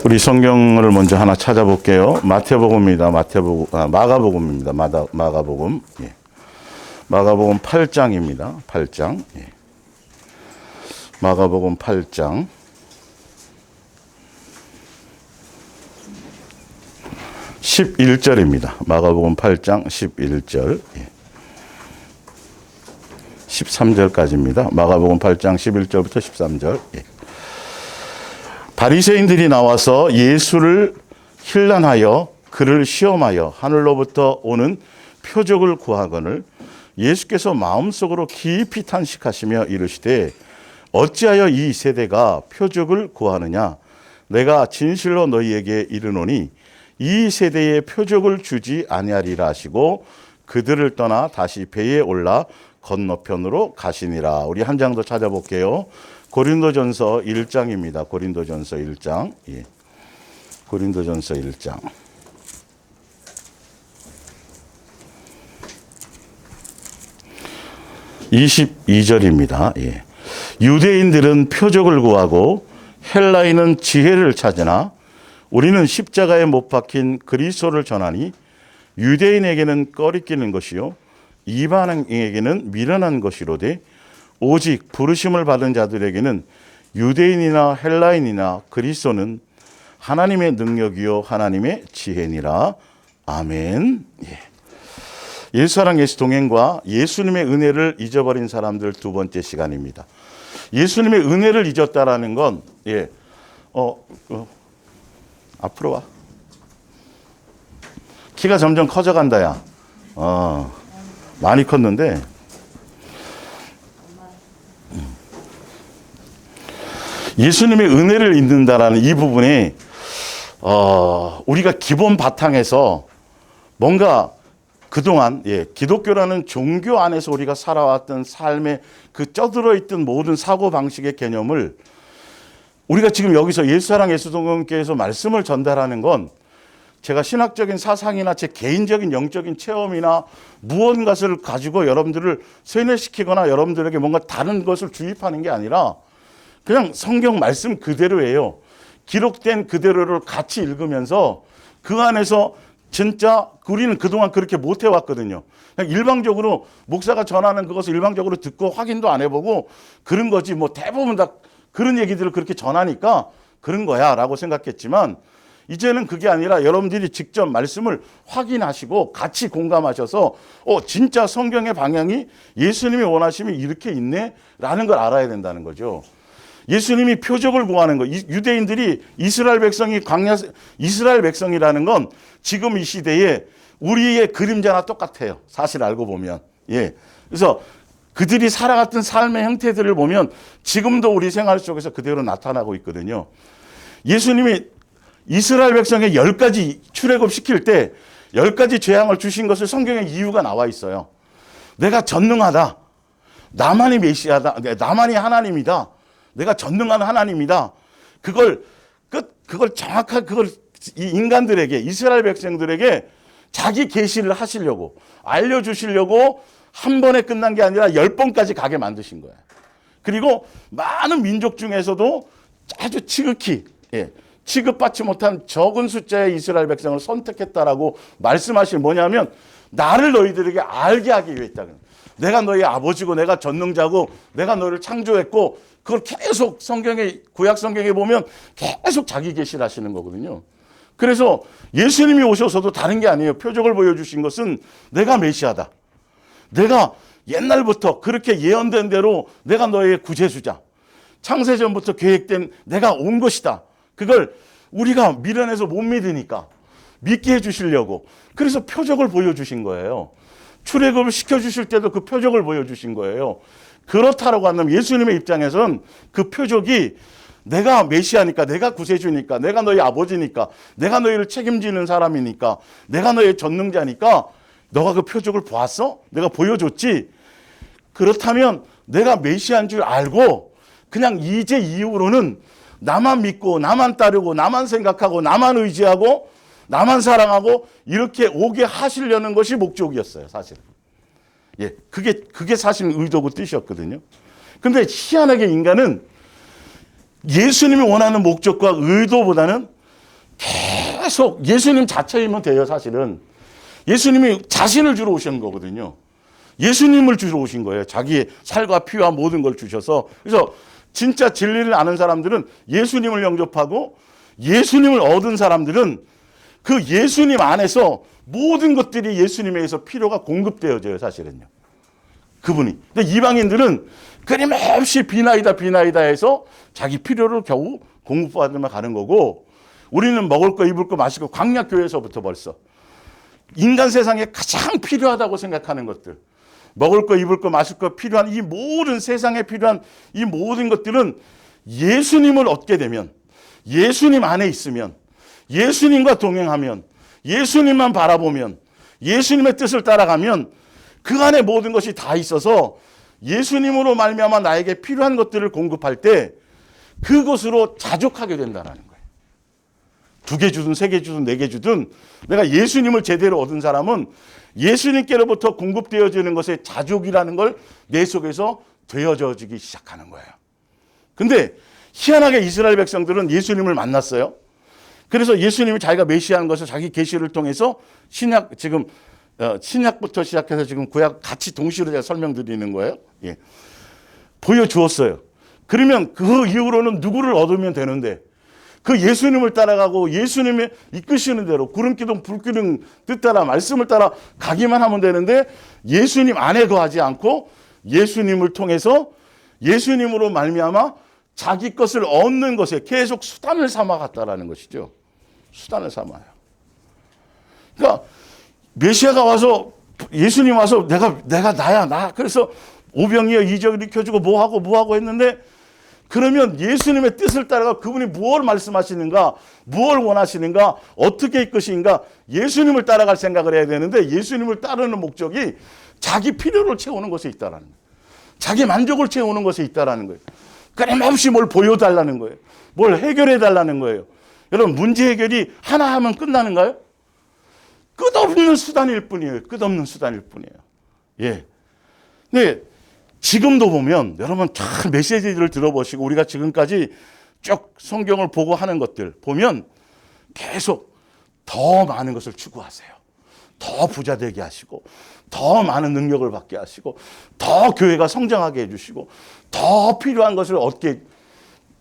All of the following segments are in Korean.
우리 성경을 먼저 하나 찾아볼게요. 마태복음입니다. 마가복음입니다. 마가복음. 예. 마가복음 8장입니다. 8장. 예. 마가복음 8장. 11절입니다. 마가복음 8장 11절. 예. 13절까지입니다. 마가복음 8장 11절부터 13절. 예. 바리새인들이 나와서 예수를 힐난하여 그를 시험하여 하늘로부터 오는 표적을 구하거늘 예수께서 마음속으로 깊이 탄식하시며 이르시되 어찌하여 이 세대가 표적을 구하느냐 내가 진실로 너희에게 이르노니 이 세대에 표적을 주지 아니하리라 하시고 그들을 떠나 다시 배에 올라 건너편으로 가시니라. 우리 한 장 더 찾아볼게요. 고린도전서 1장입니다. 고린도전서 1장. 예. 고린도전서 1장. (22절입니다) 예. 유대인들은 표적을 구하고 헬라인은 지혜를 찾으나 우리는 십자가에 못 박힌 그리스도를 전하니 유대인에게는 꺼리끼는 것이요 이방인에게는 미련한 것이로되 오직 부르심을 받은 자들에게는 유대인이나 헬라인이나 그리스도는 하나님의 능력이요 하나님의 지혜니라. 아멘. 예. 예수사랑 예수 동행과 예수님의 은혜를 잊어버린 사람들 두 번째 시간입니다. 예수님의 은혜를 잊었다라는 건 앞으로 와. 키가 점점 커져간다 야. 많이 컸는데 예수님의 은혜를 잊는다라는 이 부분이 우리가 기본 바탕에서 뭔가 그동안 기독교라는 종교 안에서 우리가 살아왔던 삶에 그 쩌들어 있던 모든 사고방식의 개념을 우리가 지금 여기서 예수사랑 예수동행교회에서 말씀을 전달하는 건 제가 신학적인 사상이나 제 개인적인 영적인 체험이나 무언가를 가지고 여러분들을 세뇌시키거나 여러분들에게 뭔가 다른 것을 주입하는 게 아니라 그냥 성경 말씀 그대로예요. 기록된 그대로를 같이 읽으면서 그 안에서 진짜 우리는 그동안 그렇게 못 해왔거든요. 그냥 일방적으로 목사가 전하는 그것을 일방적으로 듣고 확인도 안 해보고 그런 거지 뭐 대부분 다 그런 얘기들을 그렇게 전하니까 그런 거야 라고 생각했지만 이제는 그게 아니라 여러분들이 직접 말씀을 확인하시고 같이 공감하셔서 진짜 성경의 방향이 예수님이 원하심이 이렇게 있네 라는 걸 알아야 된다는 거죠. 예수님이 표적을 구하는 거, 유대인들이 이스라엘 백성이라는 건 지금 이 시대에 우리의 그림자나 똑같아요. 사실 알고 보면. 예. 그래서 그들이 살아갔던 삶의 형태들을 보면 지금도 우리 생활 속에서 그대로 나타나고 있거든요. 예수님이 이스라엘 백성에 10가지 출애굽 시킬 때 10가지 재앙을 주신 것을 성경에 이유가 나와 있어요. 내가 전능하다. 나만이 메시아다. 나만이 하나님이다. 내가 전능한 하나님이다. 그걸 정확하게 이 인간들에게 이스라엘 백성들에게 자기 계시를 하시려고 알려주시려고 한 번에 끝난 게 아니라 10번까지 가게 만드신 거예요. 그리고 많은 민족 중에서도 아주 지극히 취급받지 못한 적은 숫자의 이스라엘 백성을 선택했다라고 말씀하신 뭐냐면 나를 너희들에게 알게 하기 위해 했다. 내가 너희 아버지고 내가 전능자고 내가 너를 창조했고 그걸 계속 구약 성경에 보면 계속 자기 계시를 하시는 거거든요. 그래서 예수님이 오셔서도 다른 게 아니에요. 표적을 보여주신 것은 내가 메시아다. 내가 옛날부터 그렇게 예언된 대로 내가 너의 구제주자. 창세전부터 계획된 내가 온 것이다. 그걸 우리가 미련해서 못 믿으니까 믿게 해주시려고. 그래서 표적을 보여주신 거예요. 출애굽을 시켜주실 때도 그 표적을 보여주신 거예요. 그렇다라고 한다면 예수님의 입장에서는 그 표적이 내가 메시아니까, 내가 구세주니까, 내가 너희 아버지니까, 내가 너희를 책임지는 사람이니까, 내가 너의 전능자니까 너가 그 표적을 보았어? 내가 보여줬지? 그렇다면 내가 메시아인 줄 알고 그냥 이제 이후로는 나만 믿고 나만 따르고 나만 생각하고 나만 의지하고 나만 사랑하고 이렇게 오게 하시려는 것이 목적이었어요, 사실. 그게 사실 의도고 뜻이었거든요. 근데 희한하게 인간은 예수님이 원하는 목적과 의도보다는 계속 예수님 자체이면 돼요, 사실은. 예수님이 자신을 주러 오신 거거든요. 예수님을 주러 오신 거예요. 자기의 살과 피와 모든 걸 주셔서. 그래서 진짜 진리를 아는 사람들은 예수님을 영접하고 예수님을 얻은 사람들은 그 예수님 안에서 모든 것들이 예수님에 의해서 필요가 공급되어져요, 사실은요. 그분이. 근데 이방인들은 끊임없이 비나이다 해서 자기 필요를 겨우 공급받으며 가는 거고, 우리는 먹을 거, 입을 거, 마실 거, 광야교회에서부터 벌써 인간 세상에 가장 필요하다고 생각하는 것들, 먹을 거, 입을 거, 마실 거 필요한 이 모든 세상에 필요한 이 모든 것들은 예수님을 얻게 되면, 예수님 안에 있으면, 예수님과 동행하면, 예수님만 바라보면, 예수님의 뜻을 따라가면 그 안에 모든 것이 다 있어서 예수님으로 말미암아 나에게 필요한 것들을 공급할 때 그것으로 자족하게 된다는 거예요. 2개 주든 3개 주든 4개 주든 내가 예수님을 제대로 얻은 사람은 예수님께로부터 공급되어지는 것에 자족이라는 걸 내 속에서 되어져지기 시작하는 거예요. 근데 희한하게 이스라엘 백성들은 예수님을 만났어요. 그래서 예수님이 자기가 메시아인 것을 자기 계시를 통해서 신약, 지금 신약부터 시작해서 지금 구약 같이 동시로 제가 설명드리는 거예요. 예. 보여주었어요. 그러면 그 이후로는 누구를 얻으면 되는데, 그 예수님을 따라가고 예수님의 이끄시는 대로 구름 기둥 불 기둥 뜻 따라 말씀을 따라 가기만 하면 되는데, 예수님 안에 거하지 않고 예수님을 통해서 예수님으로 말미암아 자기 것을 얻는 것에 계속 수단을 삼아갔다라는 것이죠. 수단을 삼아요. 그러니까 메시아가 와서, 예수님 와서 내가 나야 나. 그래서 오병이어 이적을 일으켜주고 뭐하고 했는데, 그러면 예수님의 뜻을 따라가 그분이 무엇을 말씀하시는가, 무엇을 원하시는가, 어떻게 이끄시는가, 예수님을 따라갈 생각을 해야 되는데, 예수님을 따르는 목적이 자기 필요를 채우는 것에 있다라는 거예요. 자기 만족을 채우는 것에 있다라는 거예요. 끊임없이 뭘 보여달라는 거예요. 뭘 해결해달라는 거예요. 여러분, 문제 해결이 하나 하면 끝나는가요? 끝없는 수단일 뿐이에요. 끝없는 수단일 뿐이에요. 예. 네. 지금도 보면 여러분 참 메시지들을 들어보시고 우리가 지금까지 쭉 성경을 보고 하는 것들 보면 계속 더 많은 것을 추구하세요. 더 부자 되게 하시고, 더 많은 능력을 받게 하시고, 더 교회가 성장하게 해주시고, 더 필요한 것을 얻게.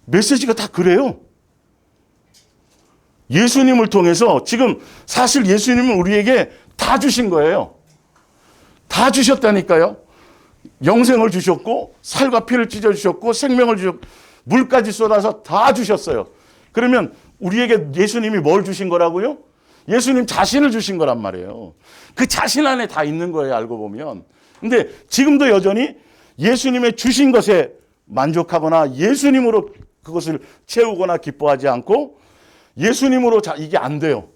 메시지가 다 그래요. 예수님을 통해서 지금 사실 예수님은 우리에게 다 주신 거예요. 다 주셨다니까요. 영생을 주셨고, 살과 피를 찢어주셨고, 생명을 주셨고, 물까지 쏟아서 다 주셨어요. 그러면 우리에게 예수님이 뭘 주신 거라고요? 예수님 자신을 주신 거란 말이에요. 그 자신 안에 다 있는 거예요, 알고 보면. 근데 지금도 여전히 예수님의 주신 것에 만족하거나 예수님으로 그것을 채우거나 기뻐하지 않고, 예수님으로 이게 안 돼요.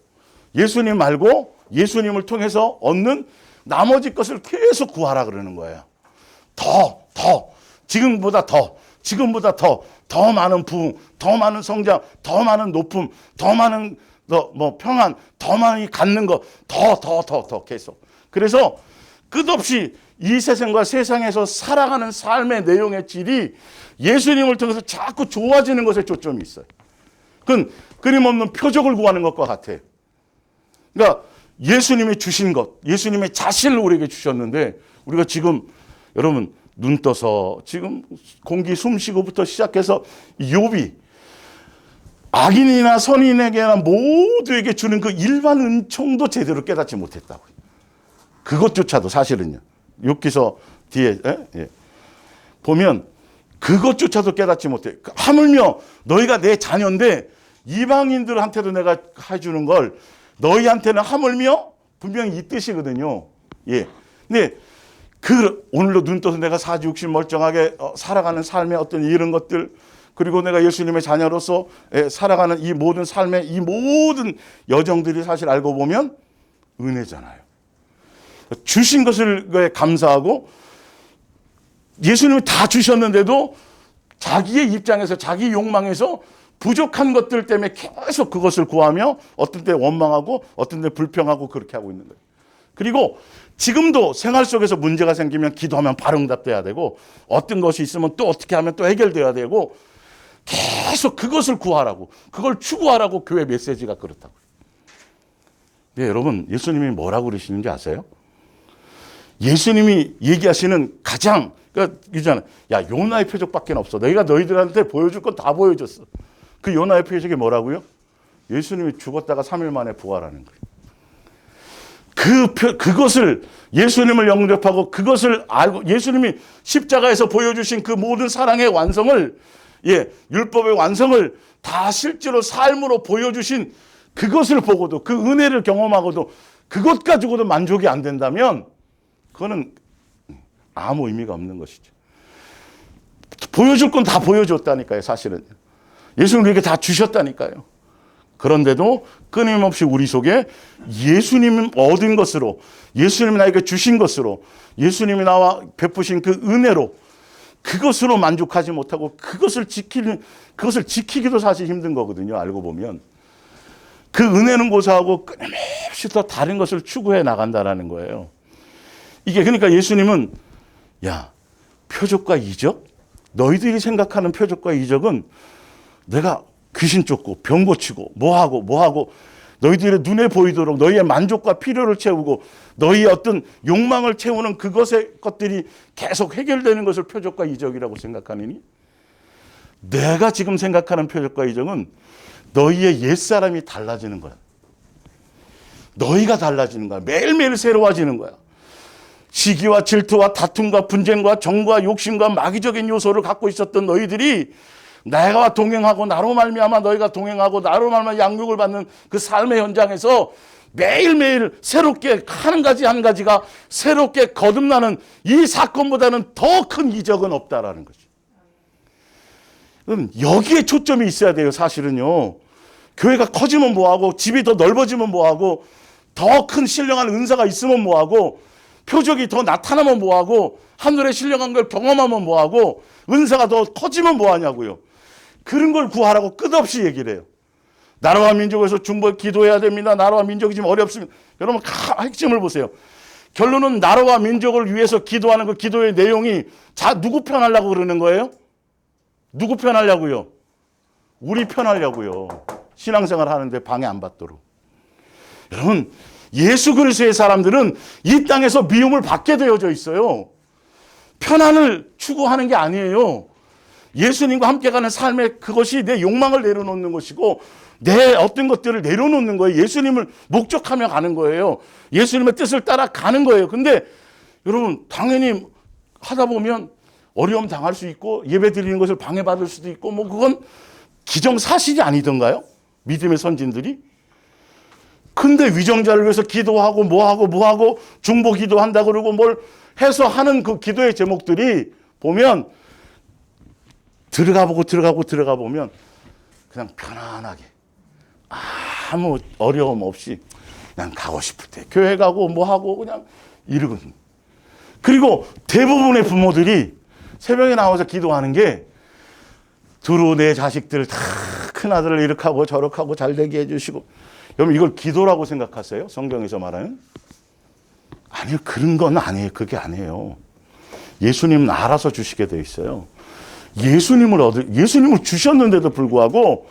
예수님 말고 예수님을 통해서 얻는 나머지 것을 계속 구하라 그러는 거예요. 지금보다 더 많은 부흥, 더 많은 성장, 더 많은 높음, 더 많은 평안, 더 많이 갖는 거, 더 계속. 그래서 끝없이 이 세상과 세상에서 살아가는 삶의 내용의 질이 예수님을 통해서 자꾸 좋아지는 것에 초점이 있어요. 그건 끊임없는 표적을 구하는 것과 같아요. 그러니까 예수님이 주신 것, 예수님의 자신을 우리에게 주셨는데, 우리가 지금 여러분 눈 떠서 지금 공기 숨쉬고부터 시작해서 욥이 악인이나 선인에게나 모두에게 주는 그 일반 은총도 제대로 깨닫지 못했다고요. 그것조차도 사실은요. 욥기서 뒤에 보면 그것조차도 깨닫지 못해. 하물며 너희가 내 자녀인데 이방인들한테도 내가 해주는 걸 너희한테는 하물며 분명히 이 뜻이거든요. 예. 근데 오늘도 눈 떠서 내가 사지육신 멀쩡하게 살아가는 삶의 어떤 이런 것들, 그리고 내가 예수님의 자녀로서 살아가는 이 모든 삶의 이 모든 여정들이 사실 알고 보면 은혜잖아요. 주신 것을 감사하고, 예수님이 다 주셨는데도 자기의 입장에서, 자기 욕망에서 부족한 것들 때문에 계속 그것을 구하며 어떤 때 원망하고 어떤 때 불평하고 그렇게 하고 있는 거예요. 그리고 지금도 생활 속에서 문제가 생기면 기도하면 바로 응답돼야 되고, 어떤 것이 있으면 또 어떻게 하면 또 해결돼야 되고, 계속 그것을 구하라고, 그걸 추구하라고 교회 메시지가 그렇다고요. 네, 여러분, 예수님이 뭐라고 그러시는지 아세요? 예수님이 얘기하시는 가장, 그러니까 이잖아, 야, 요나의 표적밖에 없어. 내가 너희들한테 보여줄 건 다 보여줬어. 그 요나의 표적이 뭐라고요? 예수님이 죽었다가 3일 만에 부활하는 거예요. 그것을 예수님을 영접하고 그것을 알고 예수님이 십자가에서 보여주신 그 모든 사랑의 완성을, 율법의 완성을 다 실제로 삶으로 보여주신 그것을 보고도, 그 은혜를 경험하고도 그것 가지고도 만족이 안 된다면 그거는 아무 의미가 없는 것이죠. 보여줄 건 다 보여줬다니까요, 사실은. 예수님 그렇게 다 주셨다니까요. 그런데도 끊임없이 우리 속에 예수님이 얻은 것으로, 예수님이 나에게 주신 것으로, 예수님이 나와 베푸신 그 은혜로, 그것으로 만족하지 못하고 그것을 지키기도 사실 힘든 거거든요, 알고 보면. 그 은혜는 고사하고 끊임없이 더 다른 것을 추구해 나간다라는 거예요. 이게 그러니까 예수님은, 야, 표적과 이적? 너희들이 생각하는 표적과 이적은 내가 귀신 쫓고 병 고치고 뭐하고 너희들의 눈에 보이도록 너희의 만족과 필요를 채우고 너희의 어떤 욕망을 채우는 그것의 것들이 계속 해결되는 것을 표적과 이적이라고 생각하느니, 내가 지금 생각하는 표적과 이적은 너희의 옛사람이 달라지는 거야. 너희가 달라지는 거야. 매일매일 새로워지는 거야. 시기와 질투와 다툼과 분쟁과 정과 욕심과 마귀적인 요소를 갖고 있었던 너희들이 나와 동행하고 나로 말미암아 너희가 동행하고 나로 말미암아 양육을 받는 그 삶의 현장에서 매일매일 새롭게 한 가지 한 가지가 새롭게 거듭나는 이 사건보다는 더 큰 이적은 없다라는 거죠. 그럼 여기에 초점이 있어야 돼요, 사실은요. 교회가 커지면 뭐하고, 집이 더 넓어지면 뭐하고, 더 큰 신령한 은사가 있으면 뭐하고, 표적이 더 나타나면 뭐하고, 하늘의 신령한 걸 경험하면 뭐하고, 은사가 더 커지면 뭐하냐고요. 그런 걸 구하라고 끝없이 얘기를 해요. 나라와 민족에서 중보 기도해야 됩니다. 나라와 민족이 지금 어렵습니다. 여러분 핵심을 보세요. 결론은 나라와 민족을 위해서 기도하는 그 기도의 내용이 누구 편하려고 그러는 거예요? 누구 편하려고요? 우리 편하려고요. 신앙생활 하는데 방해 안 받도록. 여러분, 예수 그리스도의 사람들은 이 땅에서 미움을 받게 되어져 있어요. 편안을 추구하는 게 아니에요. 예수님과 함께 가는 삶의 그것이 내 욕망을 내려놓는 것이고 내 어떤 것들을 내려놓는 거예요. 예수님을 목적하며 가는 거예요. 예수님의 뜻을 따라 가는 거예요. 근데 여러분, 당연히 하다 보면 어려움 당할 수 있고 예배 드리는 것을 방해받을 수도 있고 뭐 그건 기정사실이 아니던가요? 믿음의 선진들이. 근데 위정자를 위해서 기도하고 뭐하고 중보 기도한다 그러고 뭘 해서 하는 그 기도의 제목들이 보면 들어가 보면 그냥 편안하게 아무 어려움 없이 그냥 가고 싶을 때 교회 가고 뭐하고 그냥 이러거든요. 그리고 대부분의 부모들이 새벽에 나와서 기도하는 게 두루 내 자식들 다 큰아들을 이렇게 하고 저렇게 하고 잘되게 해주시고, 여러분 이걸 기도라고 생각하세요? 성경에서 말하는? 아니요, 그런 건 아니에요. 그게 아니에요. 예수님은 알아서 주시게 돼 있어요. 예수님을 주셨는데도 불구하고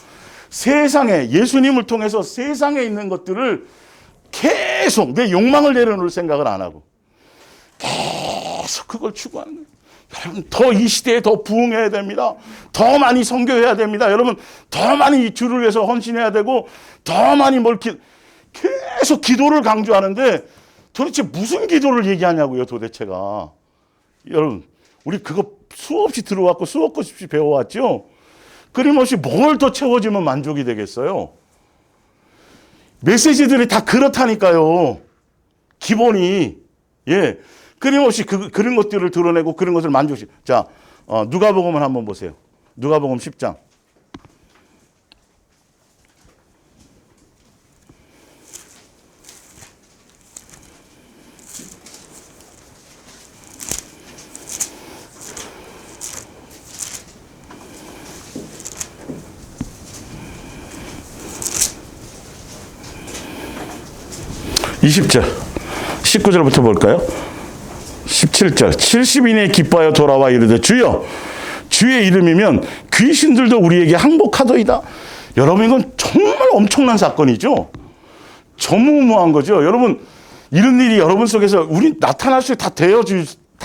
세상에, 예수님을 통해서 세상에 있는 것들을 계속 내 욕망을 내려놓을 생각을 안 하고 계속 그걸 추구하는 거예요. 여러분, 더 이 시대에 더 부흥해야 됩니다. 더 많이 선교해야 됩니다. 여러분, 더 많이 주를 위해서 헌신해야 되고 더 많이 계속 기도를 강조하는데 도대체 무슨 기도를 얘기하냐고요, 도대체가. 여러분, 우리 그거 수없이 들어왔고 수없이 배워왔죠. 끊임없이 뭘 더 채워지면 만족이 되겠어요. 메시지들이 다 그렇다니까요. 기본이. 끊임없이 그런 것들을 드러내고 그런 것을 만족시켜. 자, 누가복음을 한번 보세요. 누가복음 10장. (20절) 19절부터 볼까요? 17절 70인이 기뻐하여 돌아와 이르되 주여 주의 이름이면 귀신들도 우리에게 항복하더이다. 여러분, 이건 정말 엄청난 사건이죠. 전무후무한 거죠. 여러분, 이런 일이 여러분 속에서 우리 나타날 수 다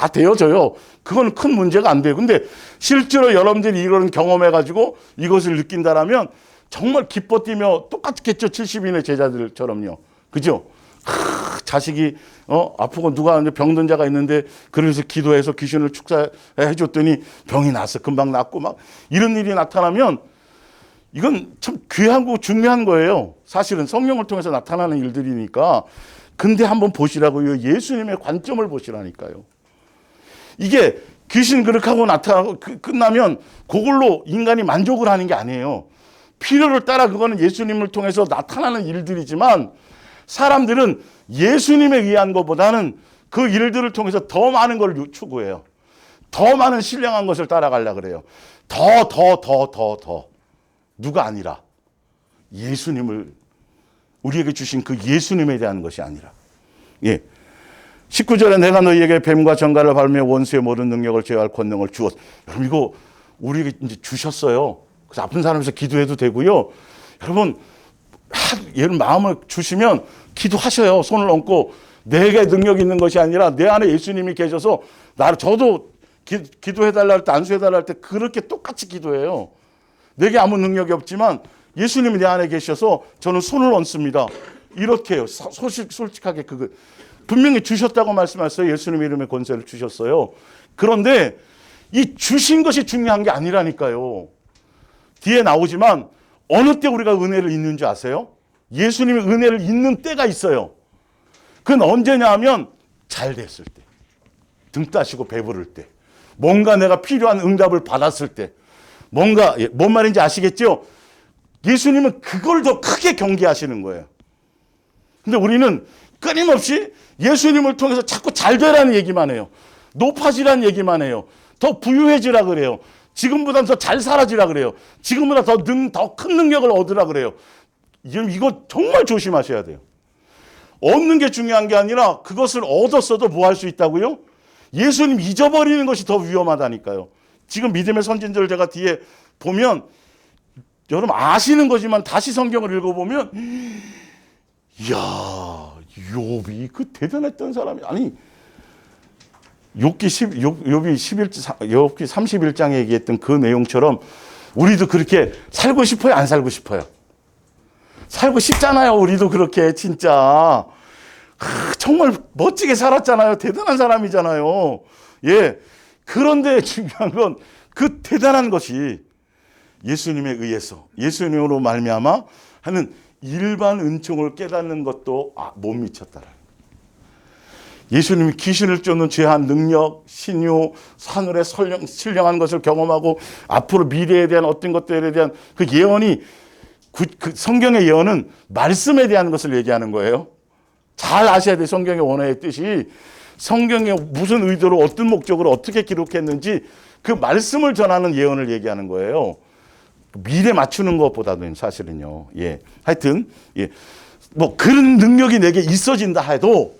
되어져요. 그건 큰 문제가 안 돼요. 근데 실제로 여러분들이 이런 경험해가지고 이것을 느낀다라면 정말 기뻐 뛰며 똑같겠죠. 70인의 제자들처럼요. 그죠? 자식이 아프고 누가 병든 자가 있는데 그래서 기도해서 귀신을 축사해 줬더니 병이 났어. 금방 낫고 막 이런 일이 나타나면 이건 참 귀하고 중요한 거예요. 사실은 성령을 통해서 나타나는 일들이니까. 근데 한번 보시라고요. 예수님의 관점을 보시라니까요. 이게 귀신 그릇하고 나타나고 끝나면 그걸로 인간이 만족을 하는 게 아니에요. 필요를 따라 그거는 예수님을 통해서 나타나는 일들이지만 사람들은 예수님에 의한 것보다는 그 일들을 통해서 더 많은 걸 추구해요. 더 많은 신령한 것을 따라가려고 그래요. 더. 누가 아니라 예수님을 우리에게 주신 그 예수님에 대한 것이 아니라. 예. 19절에 내가 너희에게 뱀과 정갈을 밟으며 원수의 모든 능력을 제어할 권능을 주었어. 여러분 이거 우리에게 이제 주셨어요. 그래서 아픈 사람에서 기도해도 되고요. 여러분 얘를 마음을 주시면 기도하셔요. 손을 얹고 내게 능력이 있는 것이 아니라 내 안에 예수님이 계셔서 저도 기도해달라 할 때 안수해달라 할 때 그렇게 똑같이 기도해요. 내게 아무 능력이 없지만 예수님이 내 안에 계셔서 저는 손을 얹습니다. 이렇게 해요. 솔직하게 분명히 주셨다고 말씀하셨어요. 예수님 이름의 권세를 주셨어요. 그런데 이 주신 것이 중요한 게 아니라니까요. 뒤에 나오지만 어느 때 우리가 은혜를 잊는 줄 아세요? 예수님이 은혜를 잊는 때가 있어요. 그건 언제냐 하면 잘 됐을 때, 등 따시고 배부를 때, 뭔가 내가 필요한 응답을 받았을 때, 뭔 말인지 아시겠죠? 예수님은 그걸 더 크게 경계하시는 거예요. 근데 우리는 끊임없이 예수님을 통해서 자꾸 잘 되라는 얘기만 해요. 높아지라는 얘기만 해요. 더 부유해지라 그래요. 지금보다 더 잘 살아지라 그래요. 지금보다 더 큰 능력을 얻으라 그래요. 이거 정말 조심하셔야 돼요. 얻는 게 중요한 게 아니라 그것을 얻었어도 뭐 할 수 있다고요? 예수님 잊어버리는 것이 더 위험하다니까요. 지금 믿음의 선진들 제가 뒤에 보면 여러분 아시는 거지만 다시 성경을 읽어보면 이야 욥이 그 대단했던 사람이 아니 욥기 31장에 얘기했던 그 내용처럼 우리도 그렇게 살고 싶어요? 안 살고 싶어요? 살고 싶잖아요. 우리도 그렇게 진짜 정말 멋지게 살았잖아요. 대단한 사람이잖아요. 예. 그런데 중요한 건 그 대단한 것이 예수님에 의해서 예수님으로 말미암아 하는 일반 은총을 깨닫는 것도 못 미쳤다라는 거예요. 예수님이 귀신을 쫓는 죄한 능력, 신유, 산울의 신령한 것을 경험하고 앞으로 미래에 대한 어떤 것들에 대한 그 예언이 그 성경의 예언은 말씀에 대한 것을 얘기하는 거예요. 잘 아셔야 돼요. 성경의 원어의 뜻이 성경에 무슨 의도로 어떤 목적으로 어떻게 기록했는지 그 말씀을 전하는 예언을 얘기하는 거예요. 미래 맞추는 것보다는 사실은요. 예. 하여튼 예. 뭐 그런 능력이 내게 있어진다 해도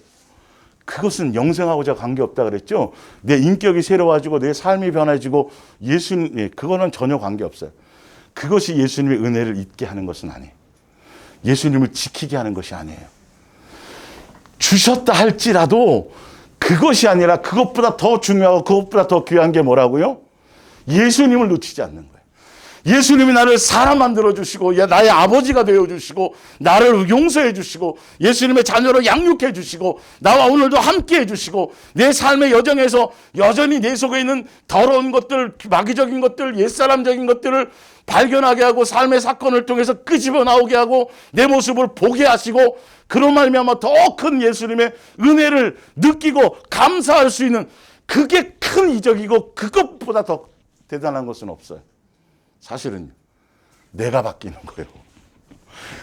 그것은 영생하고자 관계없다 그랬죠. 내 인격이 새로워지고 내 삶이 변해지고 예수님 예. 그거는 전혀 관계없어요. 그것이 예수님의 은혜를 잊게 하는 것은 아니에요. 예수님을 지키게 하는 것이 아니에요. 주셨다 할지라도 그것이 아니라 그것보다 더 중요하고 그것보다 더 귀한 게 뭐라고요? 예수님을 놓치지 않는 거예요. 예수님이 나를 사람 만들어 주시고 나의 아버지가 되어 주시고 나를 용서해 주시고 예수님의 자녀로 양육해 주시고 나와 오늘도 함께 해 주시고 내 삶의 여정에서 여전히 내 속에 있는 더러운 것들, 마귀적인 것들, 옛사람적인 것들을 발견하게 하고 삶의 사건을 통해서 끄집어 나오게 하고 내 모습을 보게 하시고 그런 말미암아 더 큰 예수님의 은혜를 느끼고 감사할 수 있는 그게 큰 이적이고 그것보다 더 대단한 것은 없어요. 사실은 내가 바뀌는 거예요.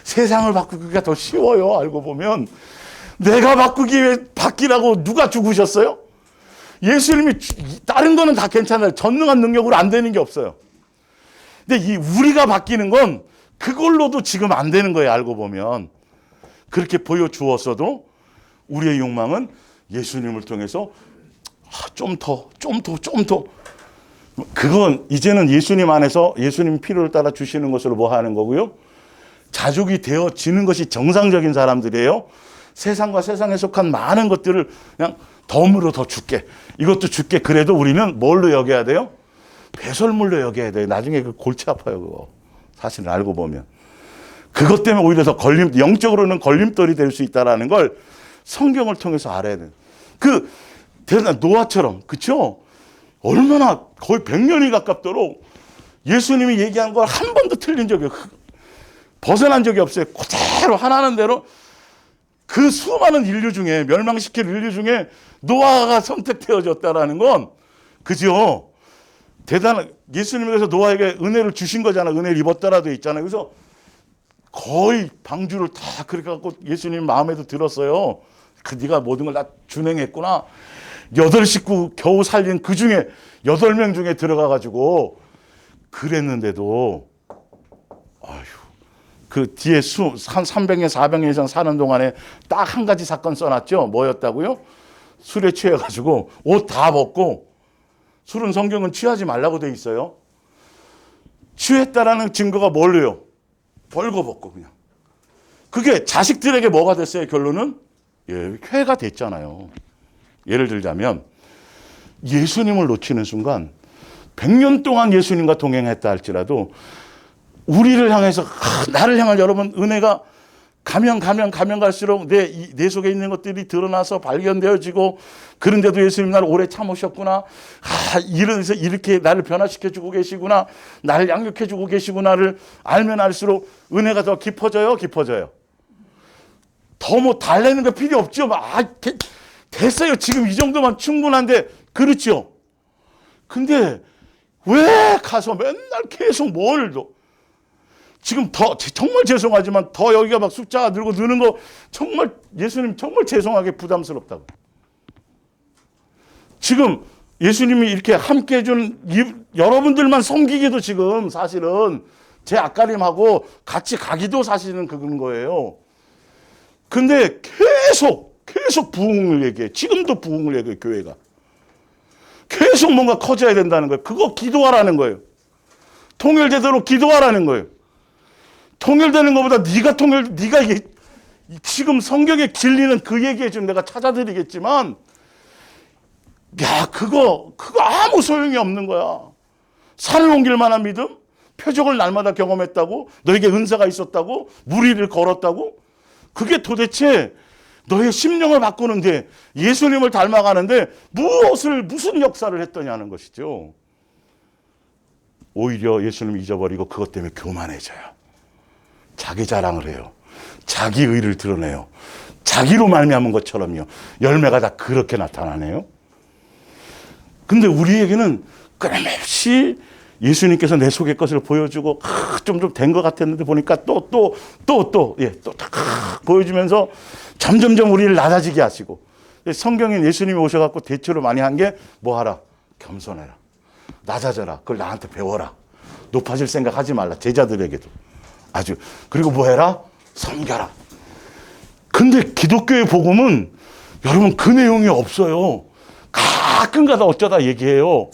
세상을 바꾸기가 더 쉬워요. 알고 보면 내가 바뀌라고 누가 죽으셨어요? 예수님이 다른 거는 다 괜찮아요. 전능한 능력으로 안 되는 게 없어요. 근데 우리가 바뀌는 건 그걸로도 지금 안 되는 거예요. 알고 보면 그렇게 보여주었어도 우리의 욕망은 예수님을 통해서 좀 더 그건 이제는 예수님 안에서 예수님 필요를 따라 주시는 것으로 뭐 하는 거고요. 자족이 되어지는 것이 정상적인 사람들이에요. 세상과 세상에 속한 많은 것들을 그냥 덤으로 더 줄게. 이것도 줄게. 그래도 우리는 뭘로 여겨야 돼요? 배설물로 여겨야 돼요. 나중에 그 골치 아파요, 그거. 사실은 알고 보면. 그것 때문에 오히려 더 영적으로는 걸림돌이 될 수 있다는 걸 성경을 통해서 알아야 돼요. 그, 대단한 노아처럼, 그쵸? 얼마나 거의 100년이 가깝도록 예수님이 얘기한 걸 한 번도 틀린 적이 없어요. 벗어난 적이 없어요. 그대로 하나는 대로 그 수많은 인류 중에, 멸망시킬 인류 중에 노아가 선택되어졌다라는 건, 그죠? 대단한, 예수님께서 노아에게 은혜를 주신 거잖아. 은혜를 입었다라도 있잖아요. 그래서 거의 방주를 다 그렇게 갖고 예수님 마음에도 들었어요. 네가 모든 걸 다 준행했구나. 8식구 겨우 살린 그 중에 8명 중에 들어가가지고 그랬는데도, 아휴, 그 뒤에 한 300년, 400년 이상 사는 동안에 딱 한 가지 사건 써놨죠. 뭐였다고요? 술에 취해가지고 옷 다 벗고, 술은 성경은 취하지 말라고 돼 있어요. 취했다라는 증거가 뭘로요? 벌거벗고 그냥. 그게 자식들에게 뭐가 됐어요? 결론은? 예, 회가 됐잖아요. 예를 들자면 예수님을 놓치는 순간 100년 동안 예수님과 동행했다 할지라도 우리를 향해서 나를 향한 여러분 은혜가 가면 갈수록 내 속에 있는 것들이 드러나서 발견되어지고, 그런데도 예수님 나를 오래 참으셨구나. 이러면서 이렇게 나를 변화시켜주고 계시구나. 나를 양육해주고 계시구나를 알면 알수록 은혜가 더 깊어져요. 더 뭐 달래는 거 필요 없죠. 됐어요. 지금 이 정도만 충분한데. 그렇죠. 근데 왜 가서 맨날 계속 뭘 지금 정말 죄송하지만 더 여기가 막 숫자가 늘고 느는 거 정말 예수님 정말 죄송하게 부담스럽다고. 지금 예수님이 이렇게 함께 해준 여러분들만 섬기기도 지금 사실은 제 앞가림하고 같이 가기도 사실은 그건 거예요. 근데 계속 부흥을 얘기해. 지금도 부흥을 얘기해, 교회가. 계속 뭔가 커져야 된다는 거예요. 그거 기도하라는 거예요. 통일되도록 기도하라는 거예요. 통일되는 것보다 네가 지금 성경에 진리는 그 얘기해 좀 내가 찾아드리겠지만, 야, 그거 아무 소용이 없는 거야. 산을 옮길 만한 믿음? 표적을 날마다 경험했다고? 너에게 은사가 있었다고? 무리를 걸었다고? 그게 도대체 너의 심령을 바꾸는데, 예수님을 닮아가는데 무슨 역사를 했더냐는 것이죠. 오히려 예수님 잊어버리고 그것 때문에 교만해져요. 자기 자랑을 해요. 자기 의를 드러내요. 자기로 말미암은 것처럼요. 열매가 다 그렇게 나타나네요. 근데 우리에게는 끊임없이 예수님께서 내 속의 것을 보여주고 좀 된 것 같았는데 보니까 또 보여주면서 점점점 우리를 낮아지게 하시고, 성경에 예수님이 오셔갖고 대체로 많이 한 게 뭐 하라? 겸손해라. 낮아져라. 그걸 나한테 배워라. 높아질 생각 하지 말라. 제자들에게도. 아주. 그리고 뭐 해라? 섬겨라. 근데 기독교의 복음은 여러분 그 내용이 없어요. 가끔가다 어쩌다 얘기해요.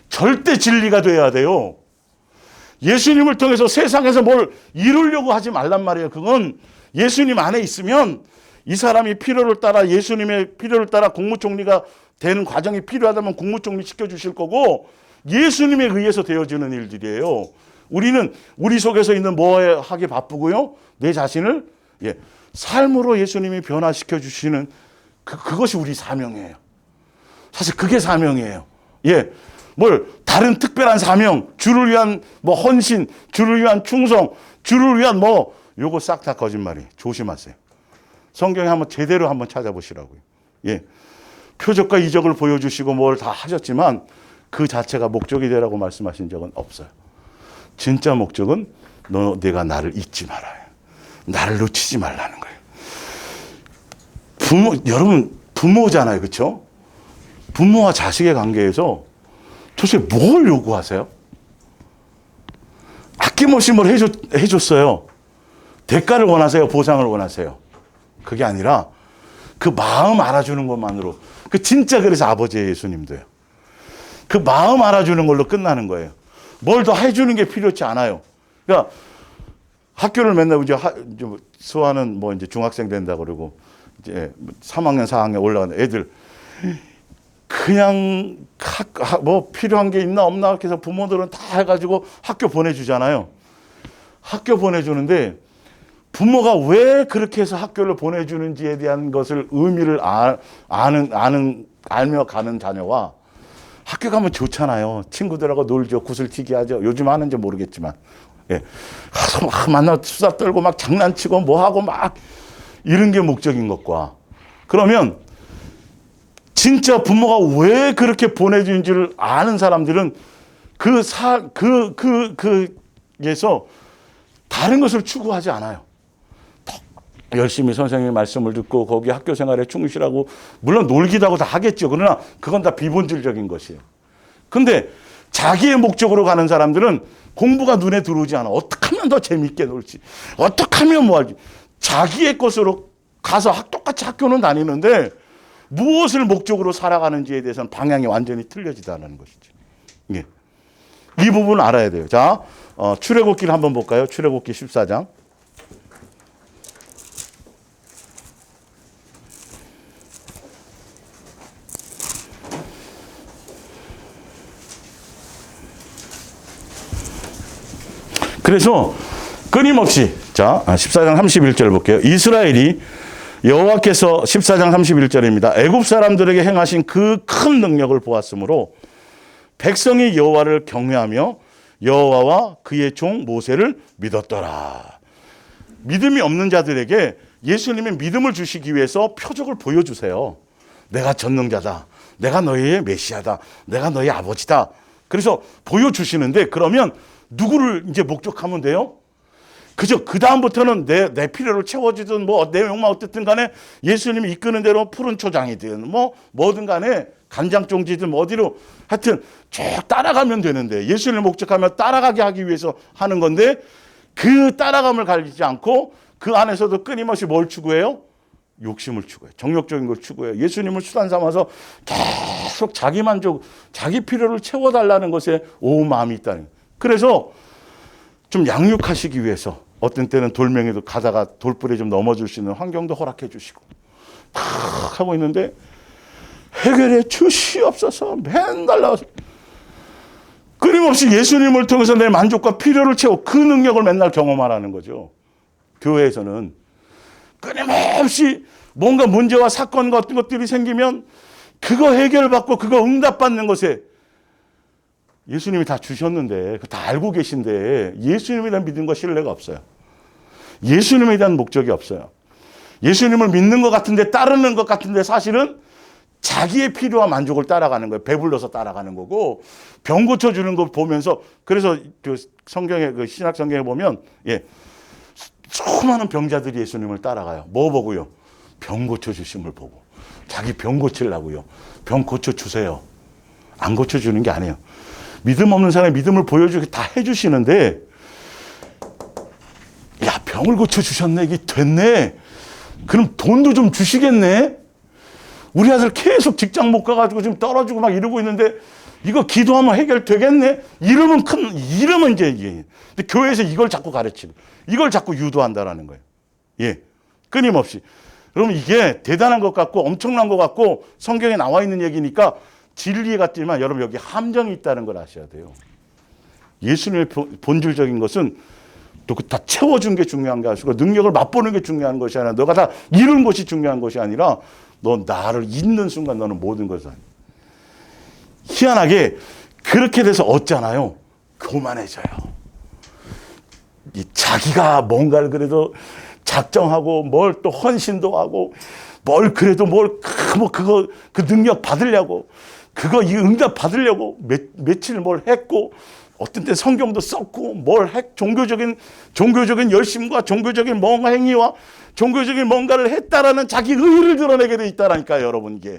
절대 진리가 돼야 돼요. 예수님을 통해서 세상에서 뭘 이루려고 하지 말란 말이에요. 그건 예수님 안에 있으면 이 사람이 필요를 따라, 예수님의 필요를 따라 국무총리가 되는 과정이 필요하다면 국무총리 시켜주실 거고, 예수님에 의해서 되어지는 일들이에요. 우리는 우리 속에서 있는 뭐 하기 바쁘고요. 내 자신을 삶으로 예수님이 변화시켜 주시는 그것이 우리 사명이에요. 사실 그게 사명이에요. 뭘 다른 특별한 사명, 주를 위한 뭐 헌신, 주를 위한 충성, 주를 위한 요거 싹 다 거짓말이에요. 조심하세요. 성경에 한번 제대로 한번 찾아보시라고요. 표적과 이적을 보여주시고 뭘 다 하셨지만 그 자체가 목적이 되라고 말씀하신 적은 없어요. 진짜 목적은 내가 나를 잊지 말아요. 나를 놓치지 말라는 거예요. 여러분 부모잖아요. 그렇죠? 부모와 자식의 관계에서 도대체 뭘 요구하세요? 아낌없이 뭘 해줬어요. 대가를 원하세요? 보상을 원하세요? 그게 아니라 그 마음 알아주는 것만으로. 진짜 그래서 아버지의 예수님도요. 그 마음 알아주는 걸로 끝나는 거예요. 뭘 더 해주는 게 필요치 않아요. 그러니까 학교를 맨날 이제 수아는 뭐 이제 중학생 된다 그러고 이제 3학년, 4학년 올라가는 애들 그냥 뭐 필요한 게 있나 없나 이렇게 해서 부모들은 다 해가지고 학교 보내주잖아요. 학교 보내주는데 부모가 왜 그렇게 해서 학교를 보내주는지에 대한 것을 의미를 알며 가는 자녀와 학교 가면 좋잖아요. 친구들하고 놀죠. 구슬튀기 하죠. 요즘 하는지 모르겠지만. 예. 막 만나 수다 떨고 막 장난치고 뭐 하고 막 이런 게 목적인 것과 그러면 진짜 부모가 왜 그렇게 보내주는지를 아는 사람들은 그에서 다른 것을 추구하지 않아요. 열심히 선생님의 말씀을 듣고 거기 학교 생활에 충실하고 물론 놀기도 하고 다 하겠죠. 그러나 그건 다 비본질적인 것이에요. 근데 자기의 목적으로 가는 사람들은 공부가 눈에 들어오지 않아. 어떻게 하면 더 재밌게 놀지. 어떻게 하면 뭐 할지. 자기의 것으로 가서 똑같이 학교는 다니는데 무엇을 목적으로 살아가는지에 대해서는 방향이 완전히 틀려지다는 것이죠. 예. 이 부분을 알아야 돼요. 자, 출애굽기를 한번 볼까요? 출애굽기 14장. 그래서 끊임없이 자 14장 31절 볼게요. 이스라엘이 여호와께서 14장 31절입니다. 애굽 사람들에게 행하신 그 큰 능력을 보았으므로 백성이 여호와를 경외하며 여호와와 그의 종 모세를 믿었더라. 믿음이 없는 자들에게 예수님의 믿음을 주시기 위해서 표적을 보여주세요. 내가 전능자다. 내가 너희의 메시아다. 내가 너희 아버지다. 그래서 보여주시는데 그러면 누구를 이제 목적하면 돼요? 그죠? 그 다음부터는 내 필요를 채워주든 뭐 내 욕망 어쨌든 간에 예수님이 이끄는 대로 푸른 초장이든 뭐든 간에 간장종지든 어디로 하여튼 쭉 따라가면 되는데 예수님을 목적하면 따라가게 하기 위해서 하는 건데 그 따라감을 가리지 않고 그 안에서도 끊임없이 뭘 추구해요? 욕심을 추구해요. 정욕적인 걸 추구해요. 예수님을 수단 삼아서 계속 자기 만족, 자기 필요를 채워달라는 것에 온 마음이 있다는 거예요. 그래서 좀 양육하시기 위해서 어떤 때는 돌멩이도 가다가 돌불에 좀 넘어질 수 있는 환경도 허락해 주시고 다 하고 있는데 해결해 주시옵소서 맨날 나와서 끊임없이 예수님을 통해서 내 만족과 필요를 채워 그 능력을 맨날 경험하라는 거죠. 교회에서는 끊임없이 뭔가 문제와 사건 같은 것들이 생기면 그거 해결받고 그거 응답받는 것에 예수님이 다 주셨는데 다 알고 계신데 예수님에 대한 믿음과 신뢰가 없어요. 예수님에 대한 목적이 없어요. 예수님을 믿는 것 같은데 따르는 것 같은데 사실은 자기의 필요와 만족을 따라가는 거예요. 배불러서 따라가는 거고 병 고쳐주는 거 보면서 그래서 그 성경에 그 신약 성경에 보면 수많은 병자들이 예수님을 따라가요. 뭐 보고요? 병 고쳐주심을 보고 자기 병 고치려고요. 병 고쳐주세요. 안 고쳐주는 게 아니에요. 믿음 없는 사람이 믿음을 보여주게 다 해주시는데 야 병을 고쳐주셨네. 이게 됐네. 그럼 돈도 좀 주시겠네. 우리 아들 계속 직장 못 가가지고 지금 떨어지고 막 이러고 있는데 이거 기도하면 해결되겠네. 이러면 이제 이게. 근데 교회에서 이걸 자꾸 가르치고 이걸 자꾸 유도한다라는 거예요. 예, 끊임없이. 그러면 이게 대단한 것 같고 엄청난 것 같고 성경에 나와 있는 얘기니까 진리 같지만 여러분 여기 함정이 있다는 걸 아셔야 돼요. 예수님의 본질적인 것은 또 다 채워준 게 중요한 게 아니고 능력을 맛보는 게 중요한 것이 아니라 너가 다 이룬 것이 중요한 것이 아니라 너 나를 잊는 순간 너는 모든 것을 희한하게 그렇게 돼서 얻잖아요. 교만해져요. 자기가 뭔가를 그래도 작정하고 뭘 또 헌신도 하고 뭘 그래도 그 능력 받으려고 그거 이 응답 받으려고 며칠 뭘 했고 어떤 때 성경도 썼고 종교적인 열심과 종교적인 뭔가 행위와 종교적인 뭔가를 했다라는 자기 의의를 드러내게 돼 있다라니까요, 여러분 이게.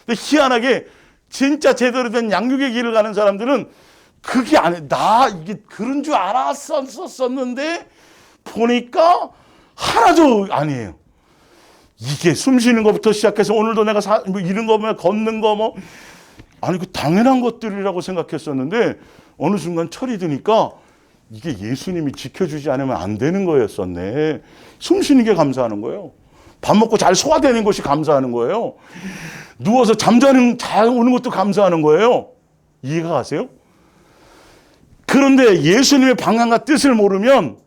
근데 희한하게 진짜 제대로 된 양육의 길을 가는 사람들은 그게 아니에요. 나 이게 그런 줄 알았었는데 보니까 하나도 아니에요. 이게 숨 쉬는 것부터 시작해서 오늘도 내가 이런 거 보면 걷는 거 아니 그 당연한 것들이라고 생각했었는데 어느 순간 철이 드니까 이게 예수님이 지켜주지 않으면 안 되는 거였었네. 숨 쉬는 게 감사하는 거예요. 밥 먹고 잘 소화되는 것이 감사하는 거예요. 누워서 잠자는 잘 오는 것도 감사하는 거예요. 이해가 가세요? 그런데 예수님의 방향과 뜻을 모르면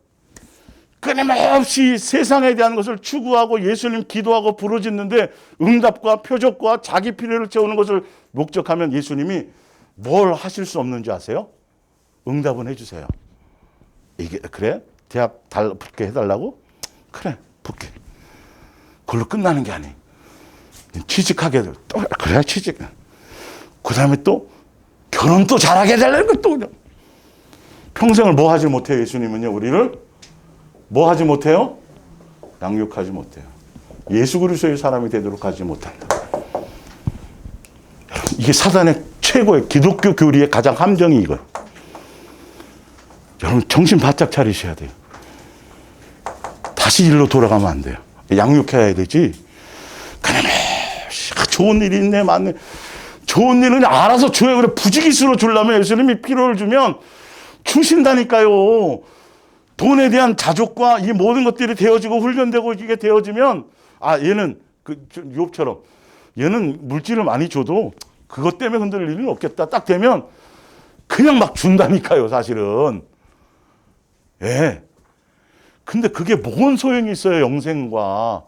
끊임없이 세상에 대한 것을 추구하고 예수님 기도하고 부르짖는데 응답과 표적과 자기 필요를 채우는 것을 목적하면 예수님이 뭘 하실 수 없는지 아세요? 응답은 해주세요. 이게 그래? 대학 붙게 해달라고? 그래 붙게. 그걸로 끝나는 게 아니에요. 취직하게 또 그래야 취직. 그 다음에 또 결혼 또 잘하게 해달라는 것도 평생을 뭐 하지 못해요. 예수님은요 우리를 뭐 하지 못해요? 양육하지 못해요. 예수 그리스도의 사람이 되도록 하지 못한다. 이게 사단의 최고의 기독교 교리의 가장 함정이 이거예요. 여러분 정신 바짝 차리셔야 돼요. 다시 일로 돌아가면 안 돼요. 양육해야 되지. 그냥 좋은 일이 있네 맞네. 좋은 일은 알아서 줘요. 그래 부지기수로 주려면 예수님이 필요를 주면 주신다니까요. 돈에 대한 자족과 이 모든 것들이 되어지고 훈련되고 이게 되어지면 얘는 그 욥처럼 얘는 물질을 많이 줘도 그것 때문에 흔들릴 일은 없겠다. 딱 되면 그냥 막 준다니까요. 사실은. 예. 근데 그게 뭔 소용이 있어요. 영생과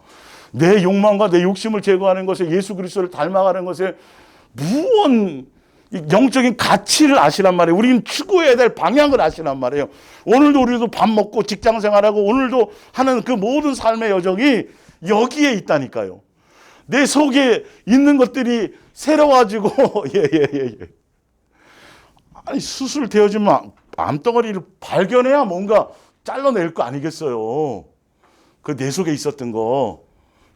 내 욕망과 내 욕심을 제거하는 것에 예수 그리스도를 닮아가는 것에 무언 영적인 가치를 아시란 말이에요. 우리는 추구해야 될 방향을 아시란 말이에요. 오늘도 우리도 밥 먹고 직장 생활하고 오늘도 하는 그 모든 삶의 여정이 여기에 있다니까요. 내 속에 있는 것들이 새로워지고 예. 아니 수술 되어지면 암덩어리를 발견해야 뭔가 잘라낼 거 아니겠어요. 그 내 속에 있었던 거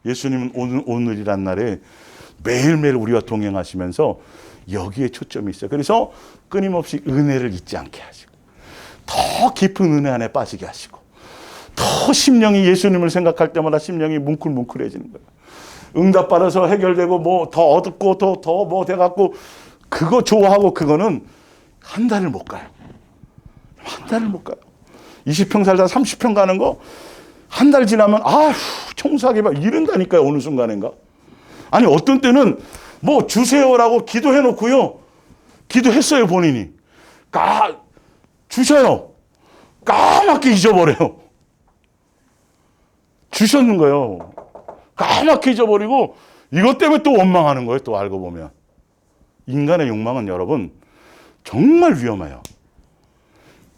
예수님은 오늘이란 날에 매일매일 우리와 동행하시면서 여기에 초점이 있어요. 그래서 끊임없이 은혜를 잊지 않게 하시고 더 깊은 은혜 안에 빠지게 하시고 더 심령이 예수님을 생각할 때마다 심령이 뭉클뭉클해지는 거예요. 응답받아서 해결되고 뭐 더 얻고 더 뭐 돼갖고 그거 좋아하고 그거는 한 달을 못 가요. 한 달을 못 가요. 20평 살다 30평 가는 거 한 달 지나면 청소하기 막 이른다니까요. 어느 순간인가. 아니 어떤 때는 뭐 주세요라고 기도해 놓고요. 기도했어요 본인이. 주셔요. 까맣게 잊어버려요. 주셨는 거예요. 까맣게 잊어버리고 이것 때문에 또 원망하는 거예요. 또 알고 보면. 인간의 욕망은 여러분 정말 위험해요.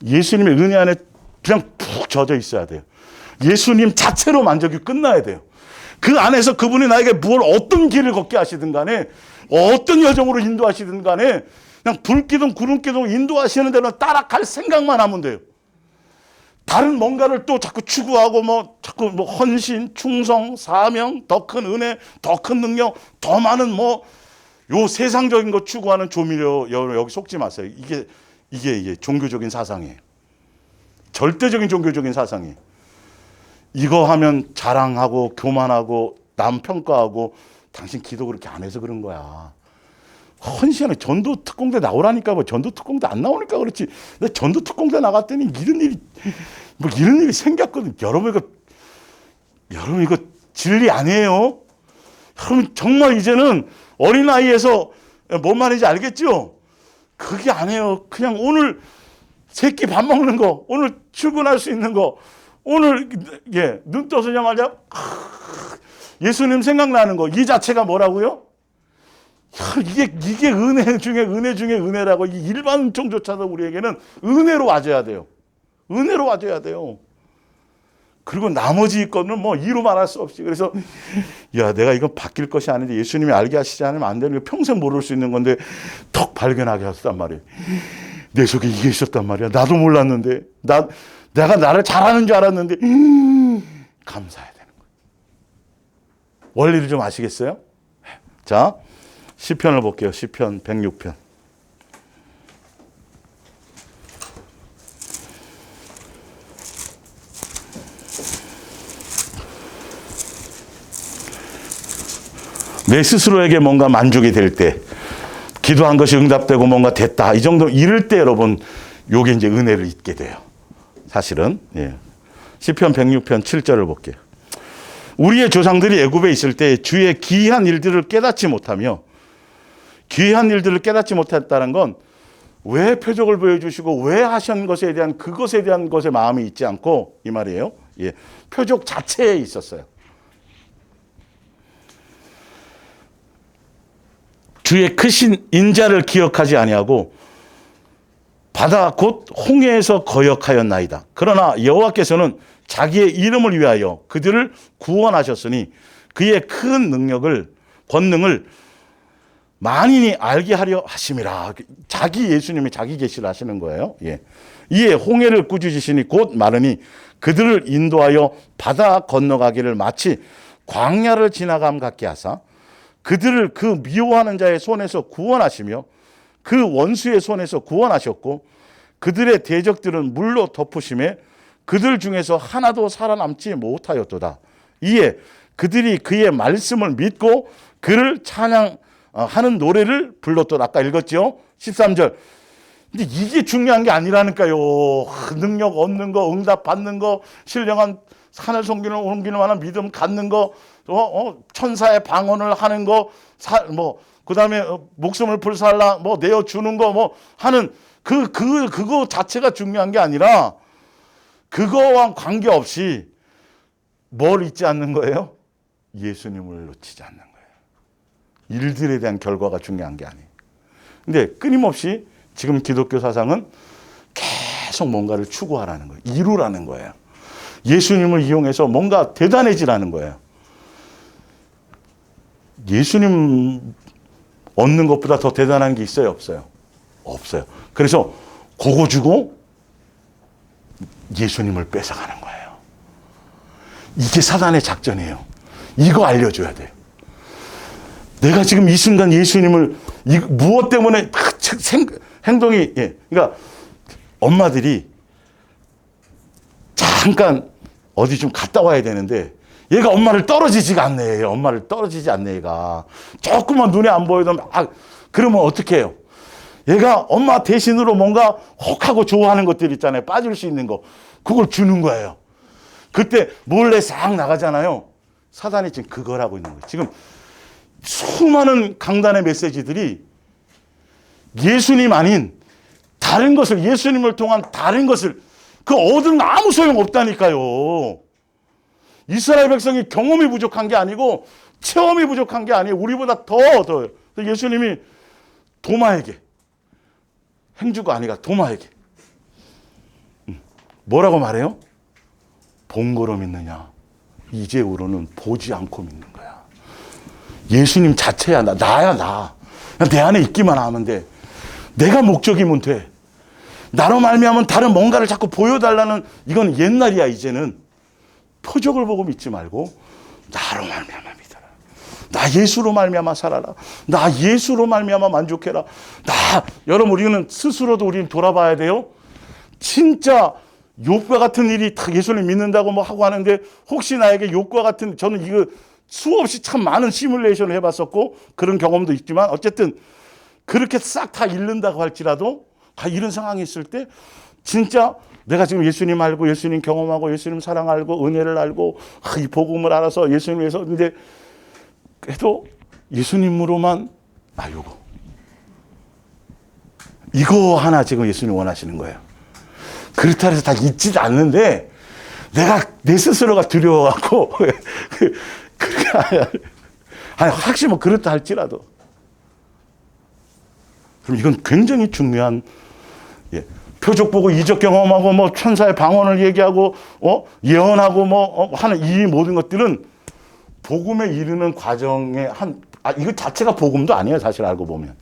예수님의 은혜 안에 그냥 푹 젖어 있어야 돼요. 예수님 자체로 만족이 끝나야 돼요. 그 안에서 그분이 나에게 어떤 길을 걷게 하시든 간에 어떤 여정으로 인도하시든 간에 그냥 불기둥 구름기둥 인도하시는 대로 따라갈 생각만 하면 돼요. 다른 뭔가를 또 자꾸 추구하고 자꾸 헌신, 충성, 사명, 더 큰 은혜, 더 큰 능력, 더 많은 요 세상적인 거 추구하는 조미료 여기 속지 마세요. 이게 종교적인 사상이에요. 절대적인 종교적인 사상이에요. 이거 하면 자랑하고 교만하고 남 평가하고 당신 기도 그렇게 안 해서 그런 거야. 헌신하는 전도 특공대 나오라니까 전도 특공대 안 나오니까 그렇지. 근데 전도 특공대 나갔더니 이런 일이 생겼거든. 여러분 이거 진리 아니에요? 여러분 정말 이제는 어린아이에서 뭔 말인지 알겠죠? 그게 아니에요. 그냥 오늘 새끼 밥 먹는 거, 오늘 출근할 수 있는 거, 오늘 눈 떠서자마자 예수님 생각나는 거, 이 자체가 뭐라고요? 이게 은혜 중에 은혜라고. 이 일반 은총조차도 우리에게는 은혜로 와줘야 돼요. 은혜로 와줘야 돼요. 그리고 나머지 거는 이루 말할 수 없이. 그래서 내가 이건 바뀔 것이 아닌데 예수님이 알게 하시지 않으면 안 되는 거 평생 모를 수 있는 건데 턱 발견하게 하셨단 말이에요. 내 속에 이게 있었단 말이야. 나도 몰랐는데 내가 나를 잘하는 줄 알았는데 감사해야 되는 거예요. 원리를 좀 아시겠어요? 자, 시편을 볼게요. 시편 106편. 내 스스로에게 뭔가 만족이 될 때, 기도한 것이 응답되고 뭔가 됐다. 이 정도 이럴 때 여러분 요게 이제 은혜를 잊게 돼요. 사실은. 예. 시편 106편 7절을 볼게요. 우리의 조상들이 애굽에 있을 때 주의 기이한 일들을 깨닫지 못하며, 기이한 일들을 깨닫지 못했다는 건 왜 표적을 보여주시고 왜 하신 것에 대한 그것에 대한 것에 마음이 있지 않고 이 말이에요. 예. 표적 자체에 있었어요. 주의 크신 인자를 기억하지 아니하고 바다 곧 홍해에서 거역하였나이다. 그러나 여호와께서는 자기의 이름을 위하여 그들을 구원하셨으니 그의 큰 능력을, 권능을 만인이 알게 하려 하심이라. 자기 예수님이 자기 계시를 하시는 거예요. 예. 이에 홍해를 꾸짖으시니 곧 마르니 그들을 인도하여 바다 건너가기를 마치 광야를 지나감 같게 하사 그들을 그 미워하는 자의 손에서 구원하시며 그 원수의 손에서 구원하셨고 그들의 대적들은 물로 덮으심에 그들 중에서 하나도 살아남지 못하였도다. 이에 그들이 그의 말씀을 믿고 그를 찬양하는 노래를 불렀도다. 아까 읽었죠? 13절. 근데 이게 중요한 게 아니라니까요. 능력 얻는 거, 응답 받는 거, 신령한 산을 옮기는 만한 믿음 갖는 거, 천사의 방언을 하는 거, 그 다음에 목숨을 불살라 내어주는 거 하는 그거 자체가 중요한 게 아니라 그거와 관계없이 뭘 잊지 않는 거예요? 예수님을 놓치지 않는 거예요. 일들에 대한 결과가 중요한 게 아니에요. 근데 끊임없이 지금 기독교 사상은 계속 뭔가를 추구하라는 거예요. 이루라는 거예요. 예수님을 이용해서 뭔가 대단해지라는 거예요. 예수님 얻는 것보다 더 대단한 게 있어요? 없어요? 없어요. 그래서 그거 주고 예수님을 뺏어가는 거예요. 이게 사단의 작전이에요. 이거 알려줘야 돼요. 내가 지금 이 순간 예수님을 무엇 때문에 행동이, 그러니까 엄마들이 잠깐 어디 좀 갔다 와야 되는데 얘가 엄마를 떨어지지가 않네. 엄마를 떨어지지 않네. 얘가 조금만 눈에 안 보이던 그러면 어떻게 해요? 얘가 엄마 대신으로 뭔가 혹하고 좋아하는 것들 있잖아요. 빠질 수 있는 거. 그걸 주는 거예요. 그때 몰래 싹 나가잖아요. 사단이 지금 그걸 하고 있는 거예요. 지금 수많은 강단의 메시지들이 예수님 아닌 다른 것을, 예수님을 통한 다른 것을 얻으면 아무 소용 없다니까요. 이스라엘 백성이 경험이 부족한 게 아니고 체험이 부족한 게 아니에요. 우리보다 더 예수님이 도마에게, 행주가 아니라 도마에게 뭐라고 말해요? 본 거로 믿느냐? 이제후로는 보지 않고 믿는 거야. 예수님 자체야. 나야 나. 그냥 내 안에 있기만 하면 돼. 내가 목적이면 돼. 나로 말미암은 다른 뭔가를 자꾸 보여달라는, 이건 옛날이야. 이제는 표적을 보고 믿지 말고 나로 말미암아 믿어라. 나 예수로 말미암아 살아라. 나 예수로 말미암아 만족해라. 여러분, 우리는 스스로도 우리는 돌아봐야 돼요. 진짜 욥과 같은 일이 다 예수를 믿는다고 하고 하는데, 혹시 나에게 욥과 같은, 저는 이거 수없이 참 많은 시뮬레이션을 해봤었고 그런 경험도 있지만, 어쨌든 그렇게 싹 다 잃는다고 할지라도 이런 상황이 있을 때 진짜 내가 지금 예수님 알고 예수님 경험하고 예수님 사랑 알고 은혜를 알고 이 복음을 알아서 예수님 위해서, 근데 해도 예수님으로만 이거 하나 지금 예수님 원하시는 거예요. 그렇다 해서 다 잊지도 않는데 내가 내 스스로가 두려워하고 혹시 그렇다 할지라도, 그럼 이건 굉장히 중요한, 표적 보고 이적 경험하고 천사의 방언을 얘기하고 예언하고 하는 이 모든 것들은 복음에 이르는 과정의 이거 자체가 복음도 아니에요. 사실 알고 보면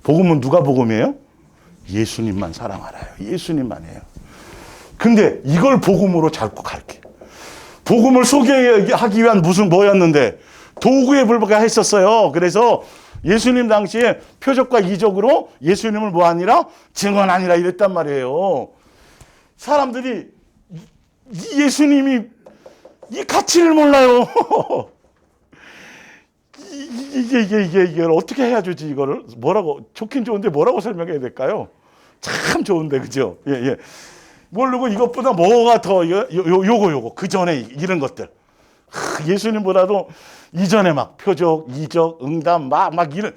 복음은 누가 복음이에요? 예수님만 사랑하라요. 예수님만이에요. 근데 이걸 복음으로 자꾸 가르쳐. 복음을 소개하기 위한 뭐였는데 도구에 불과했었어요. 그래서 예수님 당시에 표적과 이적으로 예수님을 뭐하니라? 증언하니라 이랬단 말이에요. 사람들이 이 예수님이 이 가치를 몰라요. 이걸 어떻게 해야 주지, 이거를? 뭐라고, 좋긴 좋은데 뭐라고 설명해야 될까요? 참 좋은데, 그죠? 예, 예. 모르고 이것보다 뭐가 더, 요거, 그 전에 이런 것들. 예수님보다도 이전에 막 표적, 이적, 응답, 막 이런,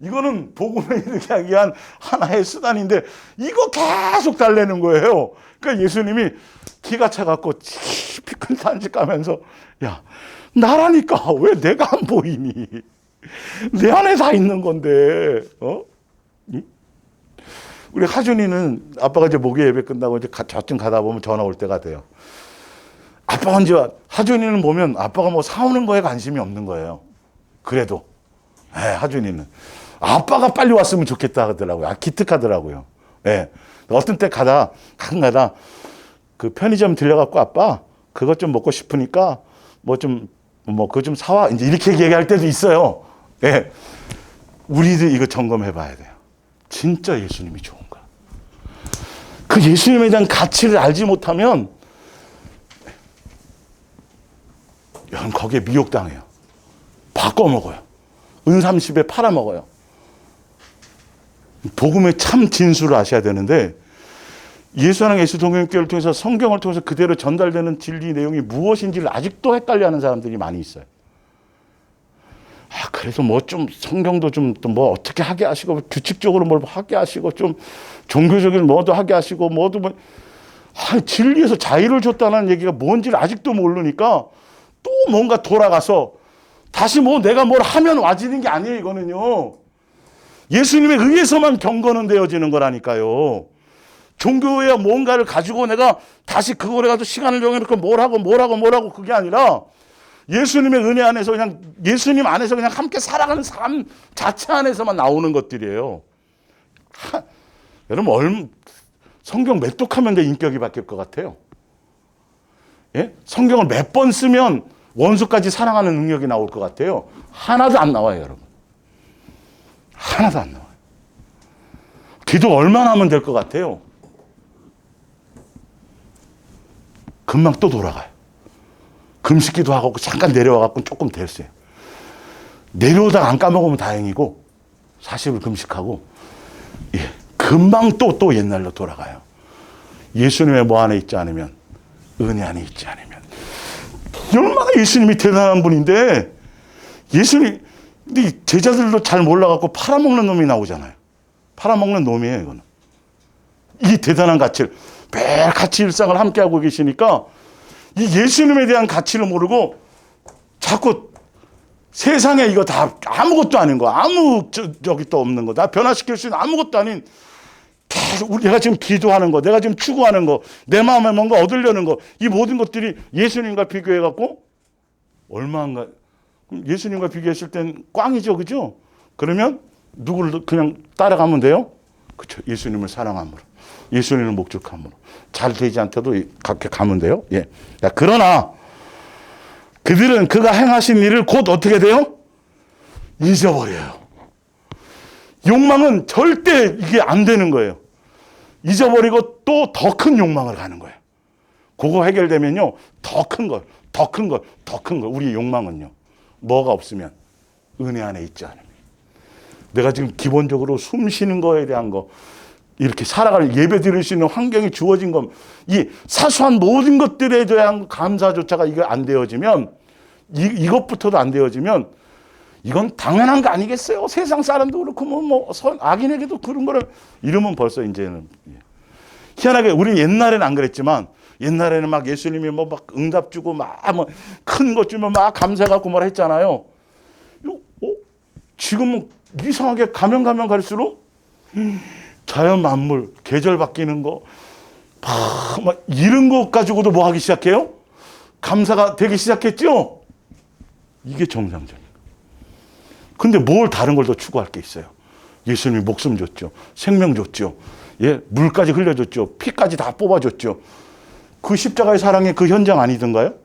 이거는 복음을 이루기 위한 하나의 수단인데, 이거 계속 달래는 거예요. 그러니까 예수님이 기가 차갖고 깊이 큰 산책 가면서, 야, 나라니까 왜 내가 안 보이니? 내 안에 다 있는 건데, 우리 하준이는 아빠가 이제 목요 예배 끝나고 이제 저쯤 가다 보면 전화 올 때가 돼요. 아빠가 이제 하준이는 보면 아빠가 뭐 사오는 거에 관심이 없는 거예요. 그래도 하준이는 아빠가 빨리 왔으면 좋겠다 하더라고요. 기특하더라고요. 예. 어떤 때 가끔 가다 그 편의점 들려갖고 아빠 그것 좀 먹고 싶으니까 그거 좀 사와. 이제 이렇게 얘기할 때도 있어요. 예. 우리도 이거 점검해 봐야 돼요. 진짜 예수님이 좋은가? 그 예수님에 대한 가치를 알지 못하면 여러분 거기에 미혹당해요. 바꿔먹어요. 은삼십에 팔아먹어요. 복음의 참 진수를 아셔야 되는데 예수랑 예수 동행교회를 통해서 성경을 통해서 그대로 전달되는 진리 내용이 무엇인지를 아직도 헷갈려하는 사람들이 많이 있어요. 그래서 뭐 좀 성경도 좀 뭐 어떻게 하게 하시고 규칙적으로 뭘 하게 하시고 좀 종교적인 뭐도 하게 하시고 진리에서 자유를 줬다는 얘기가 뭔지를 아직도 모르니까 또 뭔가 돌아가서 다시 뭐 내가 뭘 하면 와지는 게 아니에요. 이거는요. 예수님에 의해서만 경건은 되어지는 거라니까요. 종교에 뭔가를 가지고 내가 다시 그거를 가지고 시간을 정해놓고 뭘 하고 그게 아니라 예수님의 은혜 안에서 그냥 예수님 안에서 그냥 함께 살아가는 삶 자체 안에서만 나오는 것들이에요. 여러분 성경 몇 독하면 내 인격이 바뀔 것 같아요? 예? 성경을 몇 번 쓰면 원수까지 사랑하는 능력이 나올 것 같아요? 하나도 안 나와요, 여러분. 하나도 안 나와요. 기도 얼마나 하면 될 것 같아요? 금방 또 돌아가요. 금식기도 하고 잠깐 내려와갖고 조금 됐어요. 내려오다가 안 까먹으면 다행이고 40일 금식하고 금방 또 옛날로 돌아가요. 예수님의 뭐 안에 있지 않으면 은혜 안에 있지 않으면 얼마나 예수님이 대단한 분인데 예수님 근데 제자들도 잘 몰라갖고 팔아먹는 놈이 나오잖아요. 팔아먹는 놈이에요. 이거는 이 대단한 가치를 매일 같이 일상을 함께하고 계시니까 이 예수님에 대한 가치를 모르고 자꾸 세상에 이거 다 아무것도 아닌 거, 아무 적이 또 없는 거, 나 변화시킬 수 있는 아무것도 아닌 계속 내가 지금 기도하는 거, 내가 지금 추구하는 거, 내 마음에 뭔가 얻으려는 거, 이 모든 것들이 예수님과 비교해갖고 얼마인가? 예수님과 비교했을 땐 꽝이죠, 그죠? 그러면 누구를 그냥 따라가면 돼요? 그렇죠. 예수님을 사랑함으로, 예수님을 목적함으로. 잘 되지 않더라도 그렇게 가면 돼요. 예. 그러나 그들은 그가 행하신 일을 곧 어떻게 돼요? 잊어버려요. 욕망은 절대 이게 안 되는 거예요. 잊어버리고 또 더 큰 욕망을 가는 거예요. 그거 해결되면요. 더 큰 걸. 우리의 욕망은요. 뭐가 없으면 은혜 안에 있지 않으면. 내가 지금 기본적으로 숨 쉬는 거에 대한 거 이렇게 살아가는 예배 드릴 수 있는 환경이 주어진 것, 이 사소한 모든 것들에 대한 감사조차가 이게 안 되어지면, 이것부터도 안 되어지면, 이건 당연한 거 아니겠어요? 세상 사람도 그렇고, 악인에게도 그런 거를 이러면 벌써 이제는. 희한하게, 우리는 옛날에는 안 그랬지만, 옛날에는 막 예수님이 막 응답 주고, 큰 것 주면 막 감사해갖고 뭐라 했잖아요. 지금은 이상하게 가면 갈수록, 자연 만물, 계절 바뀌는 거, 막 이런 것 가지고도 뭐 하기 시작해요? 감사가 되기 시작했죠? 이게 정상적이에요. 근데 뭘 다른 걸 더 추구할 게 있어요? 예수님이 목숨 줬죠. 생명 줬죠. 예, 물까지 흘려줬죠. 피까지 다 뽑아줬죠. 그 십자가의 사랑의 그 현장 아니던가요?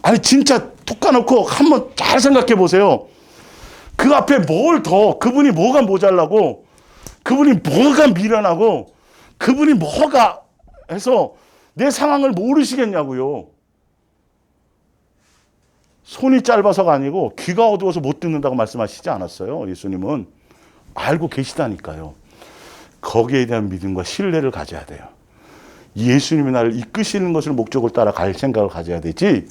아니, 진짜 툭 까놓고 한번 잘 생각해 보세요. 그 앞에 그분이 뭐가 모자라고, 그분이 뭐가 미련하고, 그분이 뭐가 해서 내 상황을 모르시겠냐고요. 손이 짧아서가 아니고 귀가 어두워서 못 듣는다고 말씀하시지 않았어요. 예수님은 알고 계시다니까요. 거기에 대한 믿음과 신뢰를 가져야 돼요. 예수님이 나를 이끄시는 것을 목적을 따라 갈 생각을 가져야 되지,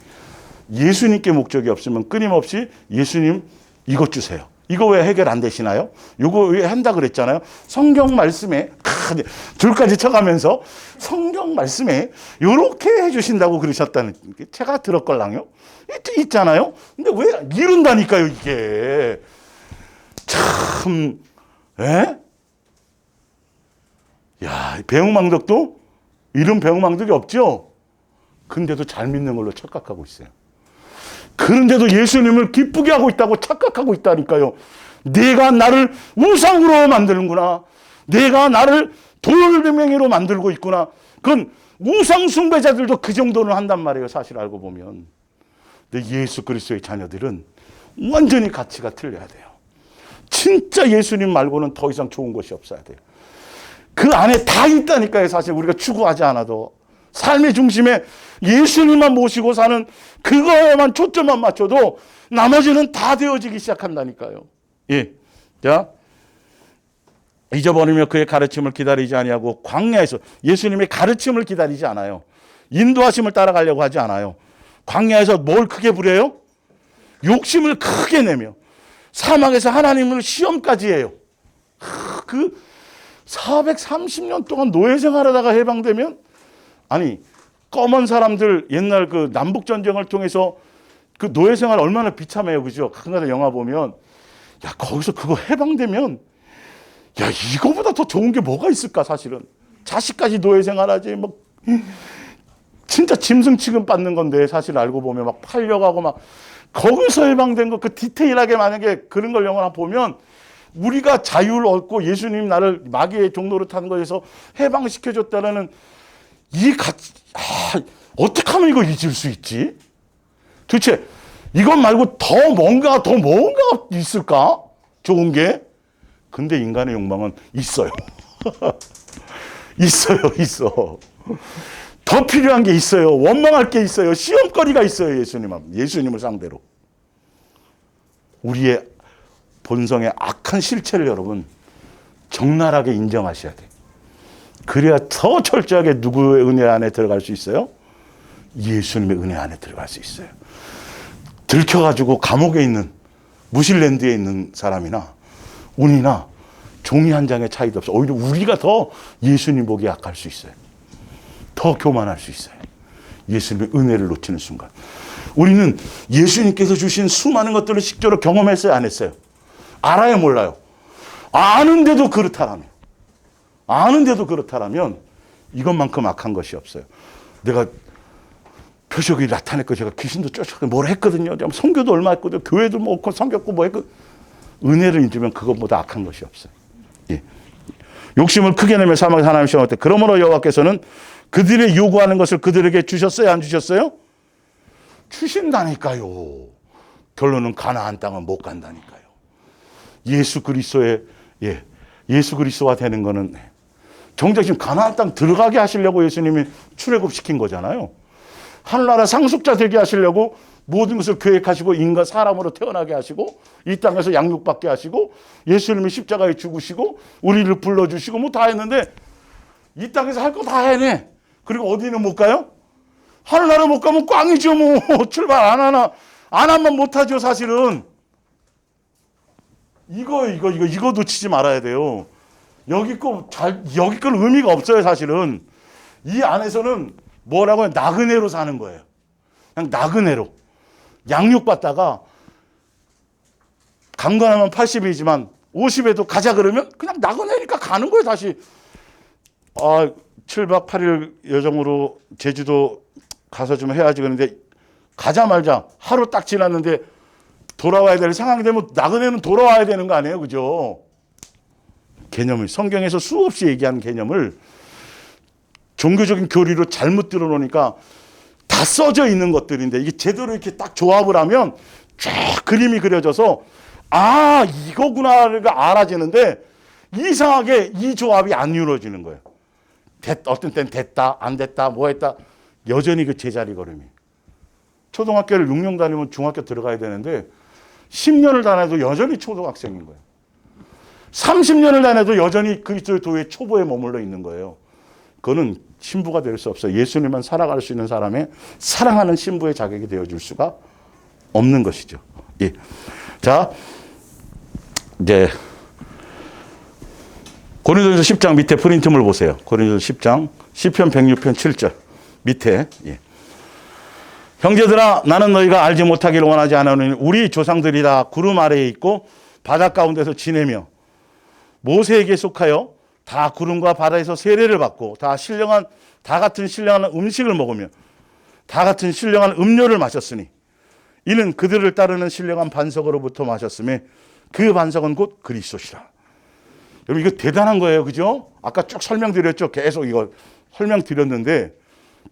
예수님께 목적이 없으면 끊임없이 예수님 이것 주세요. 이거 왜 해결 안 되시나요? 이거 왜 한다 그랬잖아요. 성경 말씀에 줄까지 쳐가면서 성경 말씀에 이렇게 해주신다고 그러셨다는 게 제가 들었걸랑요. 있잖아요. 근데 왜 이룬다니까요 이게. 참, 에? 야, 배웅망덕도 이런 배웅망덕이 없죠. 근데도 잘 믿는 걸로 착각하고 있어요. 그런데도 예수님을 기쁘게 하고 있다고 착각하고 있다니까요. 내가 나를 우상으로 만드는구나. 내가 나를 돌멩이로 만들고 있구나. 그건 우상 숭배자들도 그 정도는 한단 말이에요. 사실 알고 보면. 근데 예수 그리스도의 자녀들은 완전히 가치가 틀려야 돼요. 진짜 예수님 말고는 더 이상 좋은 것이 없어야 돼요. 그 안에 다 있다니까요. 사실 우리가 추구하지 않아도. 삶의 중심에 예수님만 모시고 사는 그거에만 초점만 맞춰도 나머지는 다 되어지기 시작한다니까요. 예. 자, 잊어버리며 그의 가르침을 기다리지 아니하고 광야에서 예수님의 가르침을 기다리지 않아요. 인도하심을 따라가려고 하지 않아요. 광야에서 뭘 크게 부려요? 욕심을 크게 내며 사막에서 하나님을 시험까지 해요. 그 430년 동안 노예 생활하다가 해방되면, 아니 검은 사람들 옛날 그 남북 전쟁을 통해서 그 노예 생활 얼마나 비참해요, 그죠? 한가지 영화 보면, 야 거기서 그거 해방되면, 야 이거보다 더 좋은 게 뭐가 있을까 사실은. 자식까지 노예 생활하지, 막 진짜 짐승 취급 받는 건데 사실 알고 보면 막 팔려가고 막 거기서 해방된 거 그 디테일하게 만약에 그런 걸 영화 보면. 우리가 자유를 얻고 예수님 나를 마귀의 종로를 타는 것에서 해방시켜줬다라는 이 가치, 어떻게 하면 이거 잊을 수 있지? 도대체 이것 말고 더 뭔가 있을까? 좋은 게? 근데 인간의 욕망은 있어요. 있어. 더 필요한 게 있어요. 원망할 게 있어요. 시험거리가 있어요. 예수님을 상대로. 우리의 본성의 악한 실체를 여러분 적나라하게 인정하셔야 돼요. 그래야 더 철저하게 누구의 은혜 안에 들어갈 수 있어요? 예수님의 은혜 안에 들어갈 수 있어요. 들켜가지고 감옥에 있는 무실랜드에 있는 사람이나 운이나 종이 한 장의 차이도 없어. 오히려 우리가 더 예수님 보기에 약할 수 있어요. 더 교만할 수 있어요. 예수님의 은혜를 놓치는 순간. 우리는 예수님께서 주신 수많은 것들을 실제로 경험했어요, 안 했어요? 알아요, 몰라요? 아는데도 그렇다라면 이것만큼 악한 것이 없어요. 내가 표적이 나타냈고 제가 귀신도 쫓아가고 뭘 했거든요. 선교도 얼마 했거든요. 교회도 뭐 섬겼고 뭐 했거든요. 은혜를 잊으면 그것보다 악한 것이 없어요. 예. 욕심을 크게 내며 사막에서 하나님 시험할 때, 그러므로 여호와께서는 그들이 요구하는 것을 그들에게 주셨어요, 안 주셨어요? 주신다니까요. 결론은 가나안 땅은 못 간다니까요. 예수 그리스도가 되는 거는 정작 지금 가나안 땅 들어가게 하시려고 예수님이 출애굽시킨 거잖아요. 하늘나라 상속자 되게 하시려고 모든 것을 계획하시고 인간 사람으로 태어나게 하시고 이 땅에서 양육받게 하시고 예수님이 십자가에 죽으시고 우리를 불러주시고 뭐 다 했는데 이 땅에서 할 거 다 해내. 그리고 어디는 못 가요? 하늘나라 못 가면 꽝이죠 뭐. 출발 안 하면 못 하죠 사실은. 이거 놓치지 말아야 돼요. 여기 건 의미가 없어요, 사실은. 이 안에서는 뭐라고 해요? 나그네로 사는 거예요. 그냥 나그네로. 양육받다가 강건하면 80이지만 50에도 가자 그러면 그냥 나그네니까 가는 거예요, 다시. 7박 8일 여정으로 제주도 가서 좀 해야지 그러는데 가자마자 하루 딱 지났는데 돌아와야 될 상황이 되면 나그네는 돌아와야 되는 거 아니에요, 그죠? 개념을 성경에서 수없이 얘기하는 개념을 종교적인 교리로 잘못 들어놓으니까 다 써져 있는 것들인데 이게 제대로 이렇게 딱 조합을 하면 쫙 그림이 그려져서 이거구나가 알아지는데 이상하게 이 조합이 안 이루어지는 거예요. 어떤 때는 됐다, 안 됐다, 뭐 했다. 여전히 그 제자리 걸음이. 초등학교를 6년 다니면 중학교 들어가야 되는데 10년을 다녀도 여전히 초등학생인 거예요. 30년을 다녀도 여전히 그리스도의 도의 초보에 머물러 있는 거예요. 그거는 신부가 될 수 없어요. 예수님만 살아갈 수 있는 사람의 사랑하는 신부의 자격이 되어줄 수가 없는 것이죠. 예. 자, 이제 고린도전서 10장 밑에 프린트물 보세요. 고린도전서 10장 시편 106편 7절 밑에. 예. 형제들아, 나는 너희가 알지 못하기를 원하지 않으니 우리 조상들이 다 구름 아래에 있고 바다 가운데서 지내며 모세에게 속하여 다 구름과 바다에서 세례를 받고 다 같은 신령한 음식을 먹으며 다 같은 신령한 음료를 마셨으니 이는 그들을 따르는 신령한 반석으로부터 마셨음에 그 반석은 곧 그리스도시라. 여러분 이거 대단한 거예요. 그죠? 아까 쭉 설명드렸죠. 계속 이거 설명드렸는데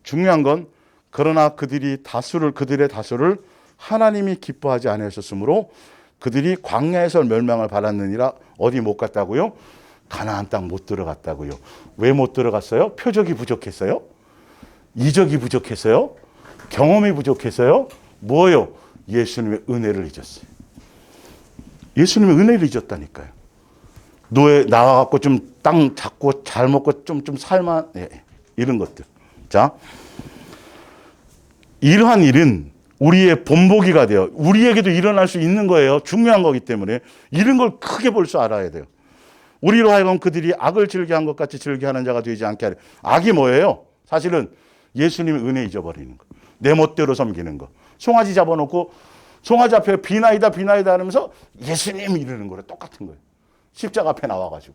중요한 건 그러나 그들의 다수를 하나님이 기뻐하지 않으셨으므로 그들이 광야에서 멸망을 받았느니라. 어디 못 갔다고요? 가나안 땅 못 들어갔다고요. 왜 못 들어갔어요? 표적이 부족했어요? 이적이 부족했어요? 경험이 부족했어요? 뭐예요? 예수님의 은혜를 잊었어요. 예수님의 은혜를 잊었다니까요. 노예 나와갖고 좀 땅 잡고 잘 먹고 좀 살만, 이런 것들. 자, 이러한 일은 우리의 본보기가 돼요. 우리에게도 일어날 수 있는 거예요. 중요한 거기 때문에 이런 걸 크게 볼 줄 알아야 돼요. 우리로 하여금 그들이 악을 즐겨한 것 같이 즐겨하는 자가 되지 않게 하려. 악이 뭐예요? 사실은 예수님의 은혜 잊어버리는 거. 내 멋대로 섬기는 거. 송아지 잡아놓고 송아지 앞에 비나이다 하면서 예수님 이러는 거랑 똑같은 거예요. 십자가 앞에 나와가지고.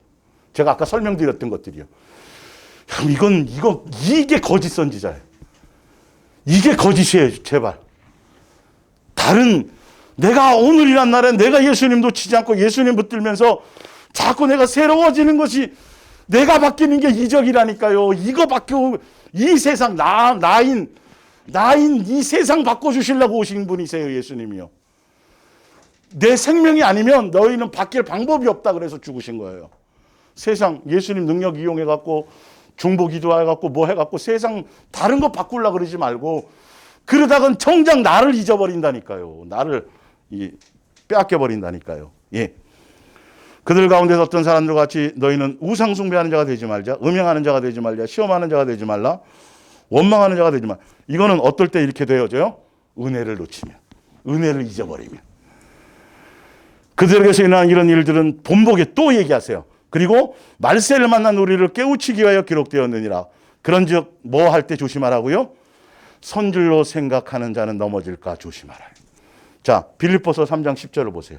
제가 아까 설명드렸던 것들이요. 이게 거짓 선지자예요. 이게 거짓이에요, 제발. 내가 오늘이란 날에 내가 예수님 놓치지 않고 예수님 붙들면서 자꾸 내가 새로워지는 것이 내가 바뀌는 게 이적이라니까요. 이거 이 세상, 나인 이 세상 바꿔주시려고 오신 분이세요, 예수님이요. 내 생명이 아니면 너희는 바뀔 방법이 없다 그래서 죽으신 거예요. 세상, 예수님 능력 이용해갖고 중보 기도해갖고 뭐 해갖고 세상 다른 거 바꾸려고 그러지 말고 그러다간 정작 나를 잊어버린다니까요. 나를 빼앗겨버린다니까요. 예. 그들 가운데서 어떤 사람들 같이 너희는 우상 숭배하는 자가 되지 말자. 음행하는 자가 되지 말자. 시험하는 자가 되지 말라. 원망하는 자가 되지 말라. 이거는 어떨 때 이렇게 되어져요? 은혜를 놓치면. 은혜를 잊어버리면. 그들에게서 일어난 이런 일들은 본보기에 또 얘기하세요. 그리고 말세를 만난 우리를 깨우치기 위하여 기록되었느니라. 그런즉 뭐 할 때 조심하라고요? 선줄로 생각하는 자는 넘어질까 조심하라. 자, 빌립보서 3장 10절을 보세요.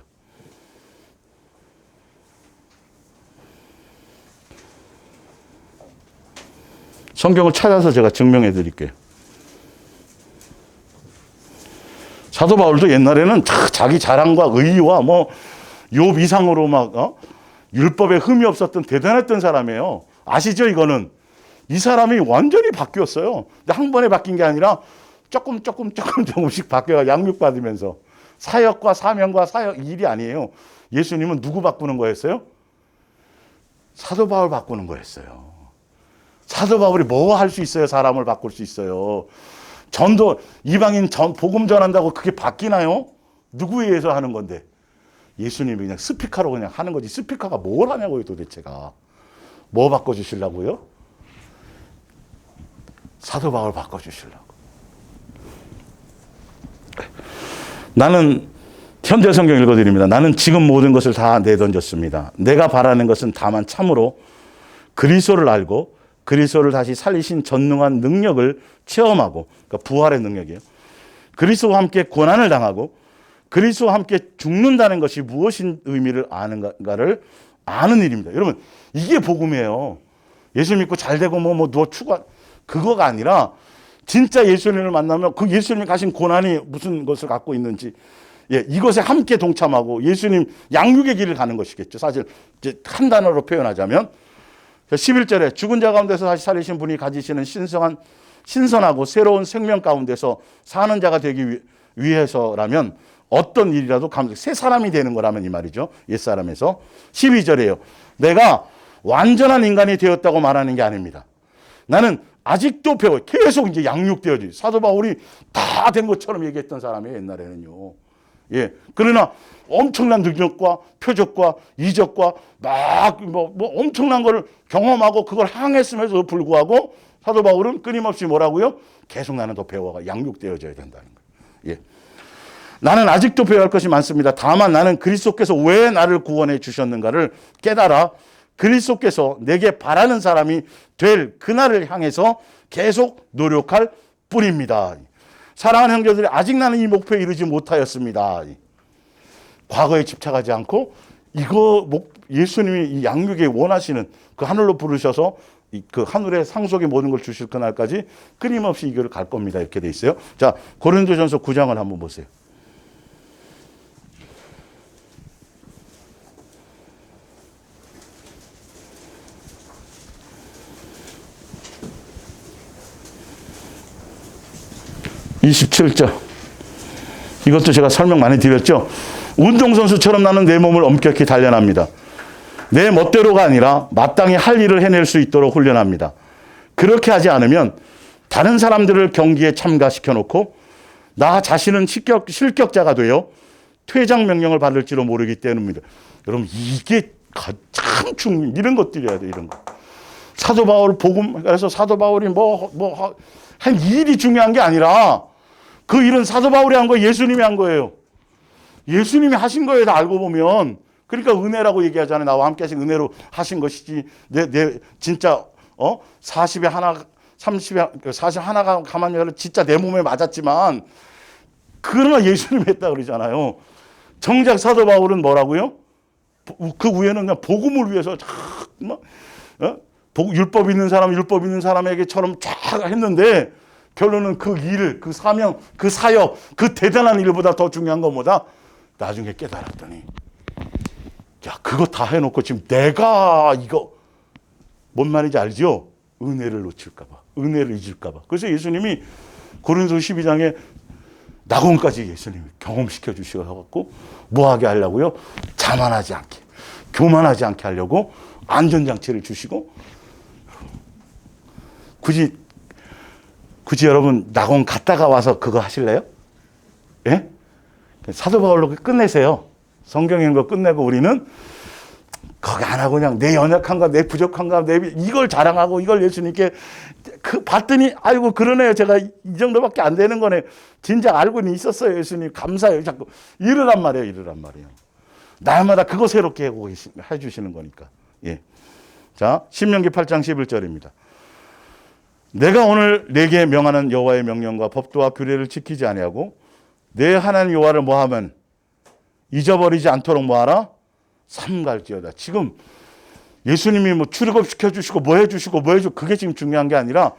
성경을 찾아서 제가 증명해 드릴게요. 사도 바울도 옛날에는 자기 자랑과 의의와 욥 이상으로 율법에 흠이 없었던 대단했던 사람이에요. 아시죠? 이거는 이 사람이 완전히 바뀌었어요. 근데 한 번에 바뀐 게 아니라 조금씩 바뀌어 양육받으면서 사역과 사명과 사역 일이 아니에요. 예수님은 누구 바꾸는 거였어요? 사도 바울 바꾸는 거였어요. 사도 바울이 뭐 할 수 있어요? 사람을 바꿀 수 있어요. 전도 이방인 복음 전한다고 그게 바뀌나요? 누구에 의해서 하는 건데? 예수님이 그냥 스피커로 그냥 하는 거지. 스피커가 뭘 하냐고요, 도대체가. 뭐 바꿔주시려고요? 사도 바울 바꿔주시려고. 나는 현대 성경 읽어드립니다. 나는 지금 모든 것을 다 내던졌습니다. 내가 바라는 것은 다만 참으로 그리스도를 알고 그리스도를 다시 살리신 전능한 능력을 체험하고, 그러니까 부활의 능력이에요. 그리스도와 함께 고난을 당하고 그리스도와 함께 죽는다는 것이 무엇인 의미를 아는가를 아는 일입니다. 여러분, 이게 복음이에요. 예수 믿고 잘 되고 누워 추가 그거가 아니라 진짜 예수님을 만나면 그 예수님이 가신 고난이 무슨 것을 갖고 있는지, 이것에 함께 동참하고 예수님 양육의 길을 가는 것이겠죠. 사실 이제 한 단어로 표현하자면 11절에 죽은 자 가운데서 다시 살리신 분이 가지시는 신선하고 새로운 생명 가운데서 사는 자가 되기 위해서라면 어떤 일이라도 새 사람이 되는 거라면 이 말이죠. 옛사람에서. 12절이에요. 내가 완전한 인간이 되었다고 말하는 게 아닙니다. 나는 아직도 배워. 계속 이제 양육되어지. 사도 바울이 다 된 것처럼 얘기했던 사람이에요, 옛날에는요. 예. 그러나 엄청난 능력과 표적과 이적과 막 뭐 엄청난 걸 경험하고 그걸 항했음에도 불구하고 사도 바울은 끊임없이 뭐라고요? 계속 나는 더 배워가 양육되어져야 된다는 거예요. 예. 나는 아직도 배워야 할 것이 많습니다. 다만 나는 그리스도께서 왜 나를 구원해 주셨는가를 깨달아 그리스도께서 내게 바라는 사람이 될 그날을 향해서 계속 노력할 뿐입니다. 사랑하는 형제들이, 아직 나는 이 목표에 이르지 못하였습니다. 과거에 집착하지 않고 예수님이 이 양육에 원하시는 그 하늘로 부르셔서 그 하늘의 상속의 모든 걸 주실 그날까지 끊임없이 이 길을 갈 겁니다. 이렇게 돼 있어요. 자, 고린도전서 9장을 한번 보세요. (27절) 이것도 제가 설명 많이 드렸죠. 운동선수처럼 나는 내 몸을 엄격히 단련합니다. 내 멋대로가 아니라 마땅히 할 일을 해낼 수 있도록 훈련합니다. 그렇게 하지 않으면 다른 사람들을 경기에 참가시켜 놓고 나 자신은 실격자가 되어 퇴장 명령을 받을지도 모르기 때문입니다. 여러분, 이게 가장 중요한 이런 것들이어야 돼. 이런 거. 사도 바울 복음, 그래서 사도 바울이 한 일이 중요한 게 아니라 그 일은 사도 바울이 한 거예요. 예수님이 한 거예요. 예수님이 하신 거예요. 다 알고 보면. 그러니까 은혜라고 얘기하잖아요. 나와 함께 하신 은혜로 하신 것이지. 내 진짜 40에 하나 30에 40 하나가 가만히 가면 진짜 내 몸에 맞았지만 그러나 예수님이 했다 그러잖아요. 정작 사도 바울은 뭐라고요? 그 위에는 그냥 복음을 위해서 율법 있는 사람 율법 있는 사람에게처럼 쫙 했는데 결론은 그 일, 그 사명, 그 사역, 그 대단한 일보다 더 중요한 건 뭐다? 나중에 깨달았더니 야, 그거 다 해놓고 지금 내가 이거 뭔 말인지 알죠? 은혜를 놓칠까 봐, 은혜를 잊을까 봐. 그래서 예수님이 고린도 12장에 낙원까지 예수님이 경험시켜 주셔서 뭐 하게 하려고요? 자만하지 않게, 교만하지 않게 하려고 안전장치를 주시고, 굳이 여러분 낙원 갔다가 와서 그거 하실래요? 예? 사도 바울로 끝내세요. 성경 읽는 거 끝내고 우리는 거기 안 하고 그냥 내 연약함과 내 부족함과 이걸 자랑하고 이걸 예수님께 봤더니 아이고 그러네요. 제가 이 정도밖에 안 되는 거네. 진작 알고는 있었어요. 예수님 감사해요. 자꾸 이러란 말이에요. 날마다 그거 새롭게 해주시는 거니까. 예. 자, 신명기 8장 11절입니다. 내가 오늘 내게 명하는 여호와의 명령과 법도와 규례를 지키지 아니하고 내 하나님 여호와를 뭐하면 잊어버리지 않도록 뭐하라? 삼갈지어다. 지금 예수님이 뭐 출애굽시켜 주시고 뭐 해주시고 뭐 해주고 그게 지금 중요한 게 아니라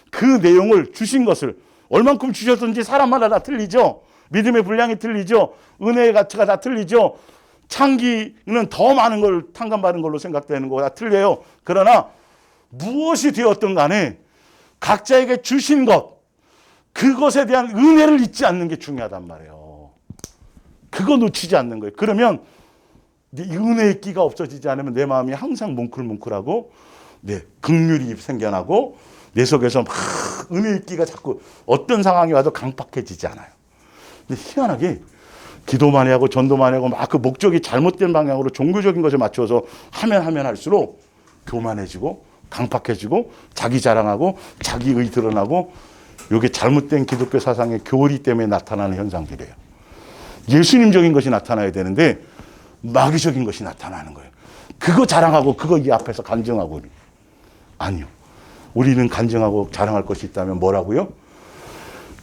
그 내용을 주신 것을 얼만큼 주셨든지 사람마다 다 틀리죠. 믿음의 분량이 틀리죠. 은혜의 가치가 다 틀리죠. 창기는 더 많은 걸 탕감받은 걸로 생각되는 거가 다 틀려요. 그러나 무엇이 되었든 간에 각자에게 주신 것, 그것에 대한 은혜를 잊지 않는 게 중요하단 말이에요. 그거 놓치지 않는 거예요. 그러면 이 은혜의 끼가 없어지지 않으면 내 마음이 항상 뭉클뭉클하고 긍휼이 생겨나고 내 속에서 막 은혜의 끼가 자꾸 어떤 상황이 와도 강팍해지지 않아요. 근데 희한하게 기도 많이 하고 전도 많이 하고 막 그 목적이 잘못된 방향으로 종교적인 것에 맞춰서 하면 할수록 교만해지고 강팍해지고 자기 자랑하고 자기의 드러나고 이게 잘못된 기독교 사상의 교리 때문에 나타나는 현상들이에요. 예수님적인 것이 나타나야 되는데 마귀적인 것이 나타나는 거예요. 그거 자랑하고 그거 이 앞에서 간증하고. 아니요. 우리는 간증하고 자랑할 것이 있다면 뭐라고요?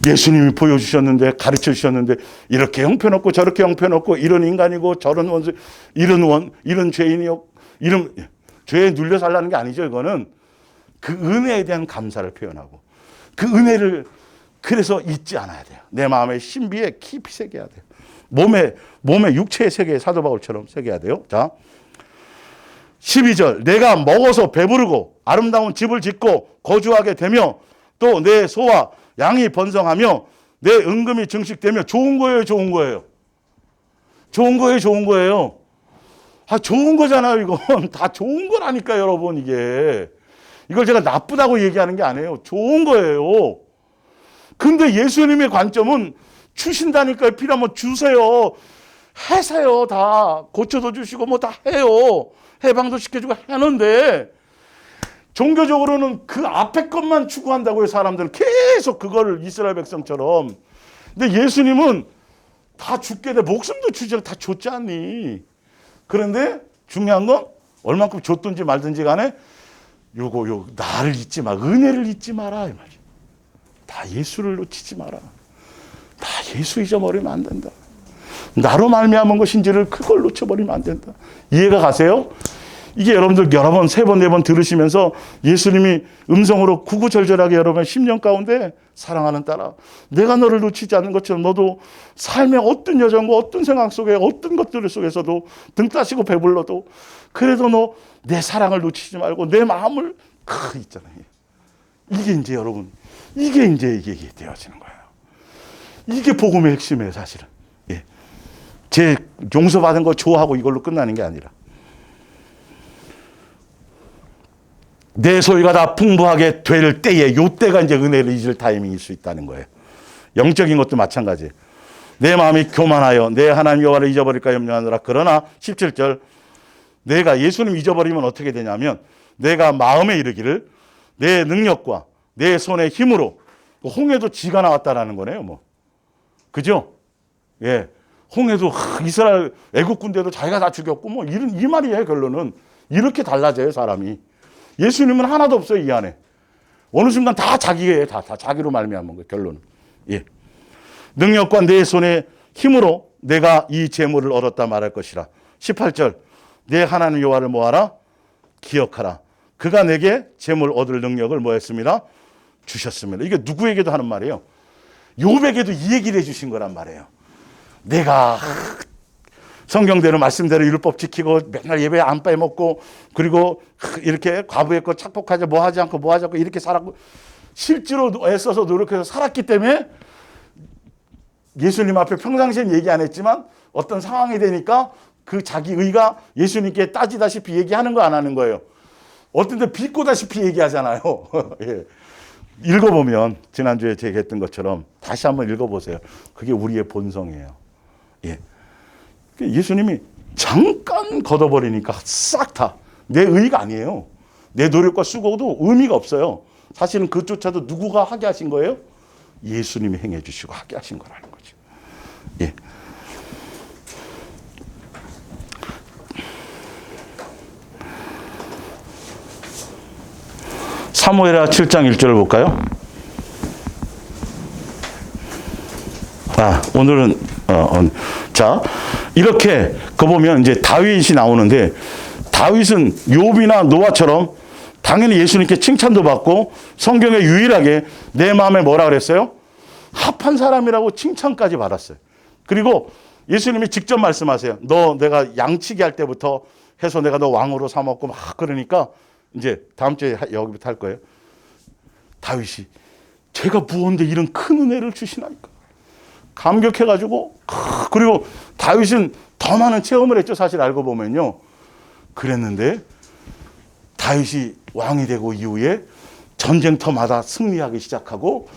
예수님이 보여주셨는데 가르쳐 주셨는데 이렇게 형편없고 저렇게 형편없고 이런 인간이고 저런 원수 이런 죄인이요 이런 죄에 눌려 살라는 게 아니죠. 이거는 그 은혜에 대한 감사를 표현하고 그 은혜를 그래서 잊지 않아야 돼요. 내 마음의 신비에 깊이 새겨야 돼요. 몸의 육체의 세계에 사도 바울처럼 새겨야 돼요. 자, 12절 내가 먹어서 배부르고 아름다운 집을 짓고 거주하게 되며 또 내 소와 양이 번성하며 내 은금이 증식되며 좋은 거예요. 좋은 거예요. 아, 좋은 거잖아요. 이건 다 좋은 거라니까 여러분. 이게 이걸 제가 나쁘다고 얘기하는 게 아니에요. 좋은 거예요. 근데 예수님의 관점은 주신다니까요. 필요하면 주세요. 하세요. 다 고쳐도 주시고 뭐 다 해요. 해방도 시켜주고 하는데 종교적으로는 그 앞에 것만 추구한다고요. 사람들은 계속 그걸 이스라엘 백성처럼. 근데 예수님은 다 죽게 돼. 목숨도 주지 다 줬지 않니. 그런데 중요한 건 얼만큼 줬든지 말든지 간에 요거 나를 잊지 마. 은혜를 잊지 마라 이 말이야. 다 예수를 놓치지 마라. 다 예수 잊어버리면 안 된다. 나로 말미암은 것인지를 그걸 놓쳐버리면 안 된다. 이해가 가세요? 이게 여러분들 여러 번, 세 번, 네 번 들으시면서 예수님이 음성으로 구구절절하게 여러분 10년 가운데 사랑하는 딸아, 내가 너를 놓치지 않는 것처럼 너도 삶의 어떤 여정과 어떤 생각 속에 어떤 것들 속에서도 등 따시고 배불러도 그래도 너 내 사랑을 놓치지 말고 내 마음을 있잖아요. 이게 이제 여러분, 이게 되어지는 거예요. 이게 복음의 핵심이에요, 사실은. 예. 제 용서받은 거 좋아하고 이걸로 끝나는 게 아니라. 내 소유가 다 풍부하게 될 때에 요때가 이제 은혜를 잊을 타이밍일 수 있다는 거예요. 영적인 것도 마찬가지예요. 내 마음이 교만하여 내 하나님 여호와를 잊어버릴까 염려하느라. 그러나 17절 내가 예수님 잊어버리면 어떻게 되냐면 내가 마음에 이르기를 내 능력과 내 손의 힘으로 홍해도 지가 나왔다라는 거네요. 뭐 그죠? 예, 홍해도 이스라엘 애국 군대도 자기가 다 죽였고 뭐 이런 이 말이에요. 결론은 이렇게 달라져요 사람이. 예수님은 하나도 없어요 이 안에. 어느 순간 다 자기예요. 다 자기로 말미암은 거예요. 결론은. 예. 능력과 내 손의 힘으로 내가 이 재물을 얻었다 말할 것이라. 18절 내 하나님 여호와를 뭐하라? 기억하라. 그가 내게 재물 얻을 능력을 뭐 했습니다? 주셨습니다. 이게 누구에게도 하는 말이에요. 욥에게도 이 얘기를 해주신 거란 말이에요. 내가 성경대로 말씀대로 율법 지키고 맨날 예배 안 빼먹고 그리고 이렇게 과부했고 착복하지 뭐 하지 않고 뭐 하지 않고 이렇게 살았고 실제로 애써서 노력해서 살았기 때문에 예수님 앞에 평상시엔 얘기 안 했지만 어떤 상황이 되니까 그 자기 의가 예수님께 따지다시피 얘기하는 거 안 하는 거예요. 어떤 때 비꼬다시피 얘기하잖아요. 예. 읽어보면 지난주에 제가 했던 것처럼 다시 한번 읽어보세요. 그게 우리의 본성이에요. 예. 예수님이 잠깐 걷어버리니까 싹 다 내 의가 아니에요. 내 노력과 수고도 의미가 없어요. 사실은 그조차도 누구가 하게 하신 거예요? 예수님이 행해 주시고 하게 하신 거라는 거죠. 예. 사무엘하 7장 1절을 볼까요? 오늘은 자 이렇게 그 보면 이제 다윗이 나오는데 다윗은 욥이나 노아처럼 당연히 예수님께 칭찬도 받고 성경에 유일하게 내 마음에 뭐라 그랬어요? 합한 사람이라고 칭찬까지 받았어요. 그리고 예수님이 직접 말씀하세요. 너 내가 양치기 할 때부터 해서 내가 너 왕으로 삼았고 막 그러니까 이제 다음 주에 여기부터 할 거예요. 다윗이 제가 무언데 이런 큰 은혜를 주시나이까. 감격해가지고 그리고 다윗은 더 많은 체험을 했죠. 사실 알고 보면요. 그랬는데 다윗이 왕이 되고 이후에 전쟁터마다 승리하기 시작하고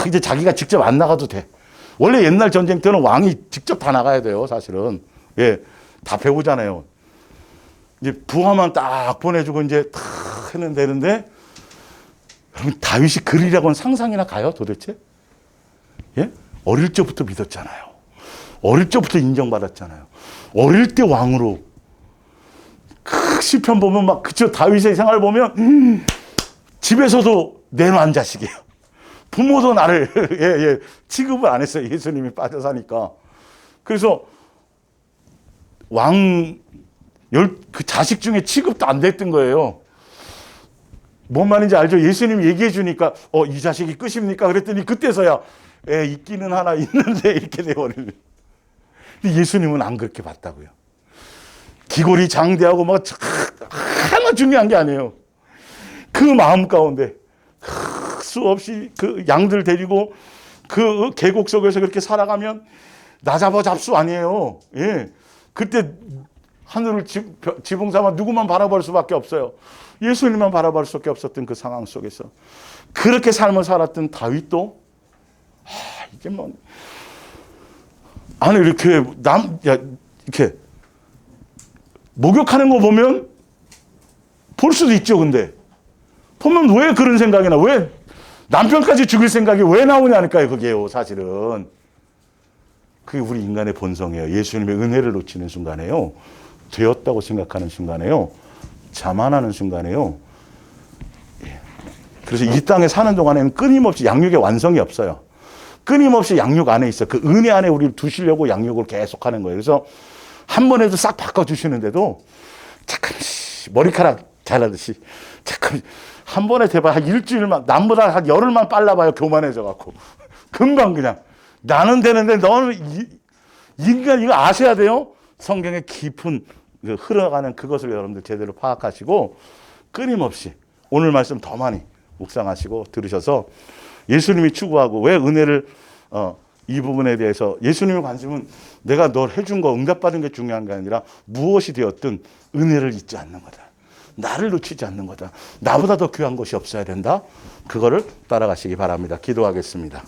이제 자기가 직접 안 나가도 돼. 원래 옛날 전쟁터는 왕이 직접 다 나가야 돼요. 사실은. 예, 다 배우잖아요. 이제 부하만 딱 보내주고 이제 다 하면 되는데 여러분 다윗이 그리라고는 상상이나 가요 도대체? 예? 어릴 적부터 믿었잖아요. 어릴 적부터 인정받았잖아요. 어릴 때 왕으로 시편 보면 막 그쵸 다윗의 생활 보면 집에서도 내놓은 자식이에요. 부모도 나를 취급을 안 했어요. 예수님이 빠져 사니까. 그래서 그 자식 중에 취급도 안 됐던 거예요. 뭔 말인지 알죠? 예수님이 얘기해 주니까 이 자식이 끝입니까? 그랬더니 그때서야 있기는 하나 있는데 이렇게 돼버리는. 근데 예수님은 안 그렇게 봤다고요. 기골이 장대하고 막 하나 중요한 게 아니에요. 그 마음 가운데 수없이 그 양들 데리고 그 계곡 속에서 그렇게 살아가면 나 잡아 잡수 아니에요. 예. 그때 하늘을 지붕 삼아 누구만 바라볼 수밖에 없어요. 예수님만 바라볼 수밖에 없었던 그 상황 속에서 그렇게 삶을 살았던 다윗도 이게 뭐 아니 이렇게 이렇게 목욕하는 거 보면 볼 수도 있죠. 근데 보면 왜 그런 생각이 나? 왜 남편까지 죽일 생각이 왜 나오냐니까요. 그게요. 사실은 그게 우리 인간의 본성이에요. 예수님의 은혜를 놓치는 순간에요. 되었다고 생각하는 순간에요. 자만하는 순간에요. 그래서 이 땅에 사는 동안에는 끊임없이 양육의 완성이 없어요. 끊임없이 양육 안에 있어. 그 은혜 안에 우리를 두시려고 양육을 계속하는 거예요. 그래서 한 번에도 싹 바꿔주시는데도 잠깐 머리카락 자라듯이 잠깐 한 번에 대봐 한 일주일만 남보다 한 열흘만 빨라봐요. 교만해져 갖고 금방 그냥 나는 되는데 너는 인간 이거 아셔야 돼요. 성경의 깊은 흘러가는 그것을 여러분들 제대로 파악하시고 끊임없이 오늘 말씀 더 많이 묵상하시고 들으셔서 예수님이 추구하고 왜 은혜를 이 부분에 대해서 예수님의 관심은 내가 널 해준 거 응답받은 게 중요한 게 아니라 무엇이 되었든 은혜를 잊지 않는 거다. 나를 놓치지 않는 거다. 나보다 더 귀한 것이 없어야 된다. 그거를 따라가시기 바랍니다. 기도하겠습니다.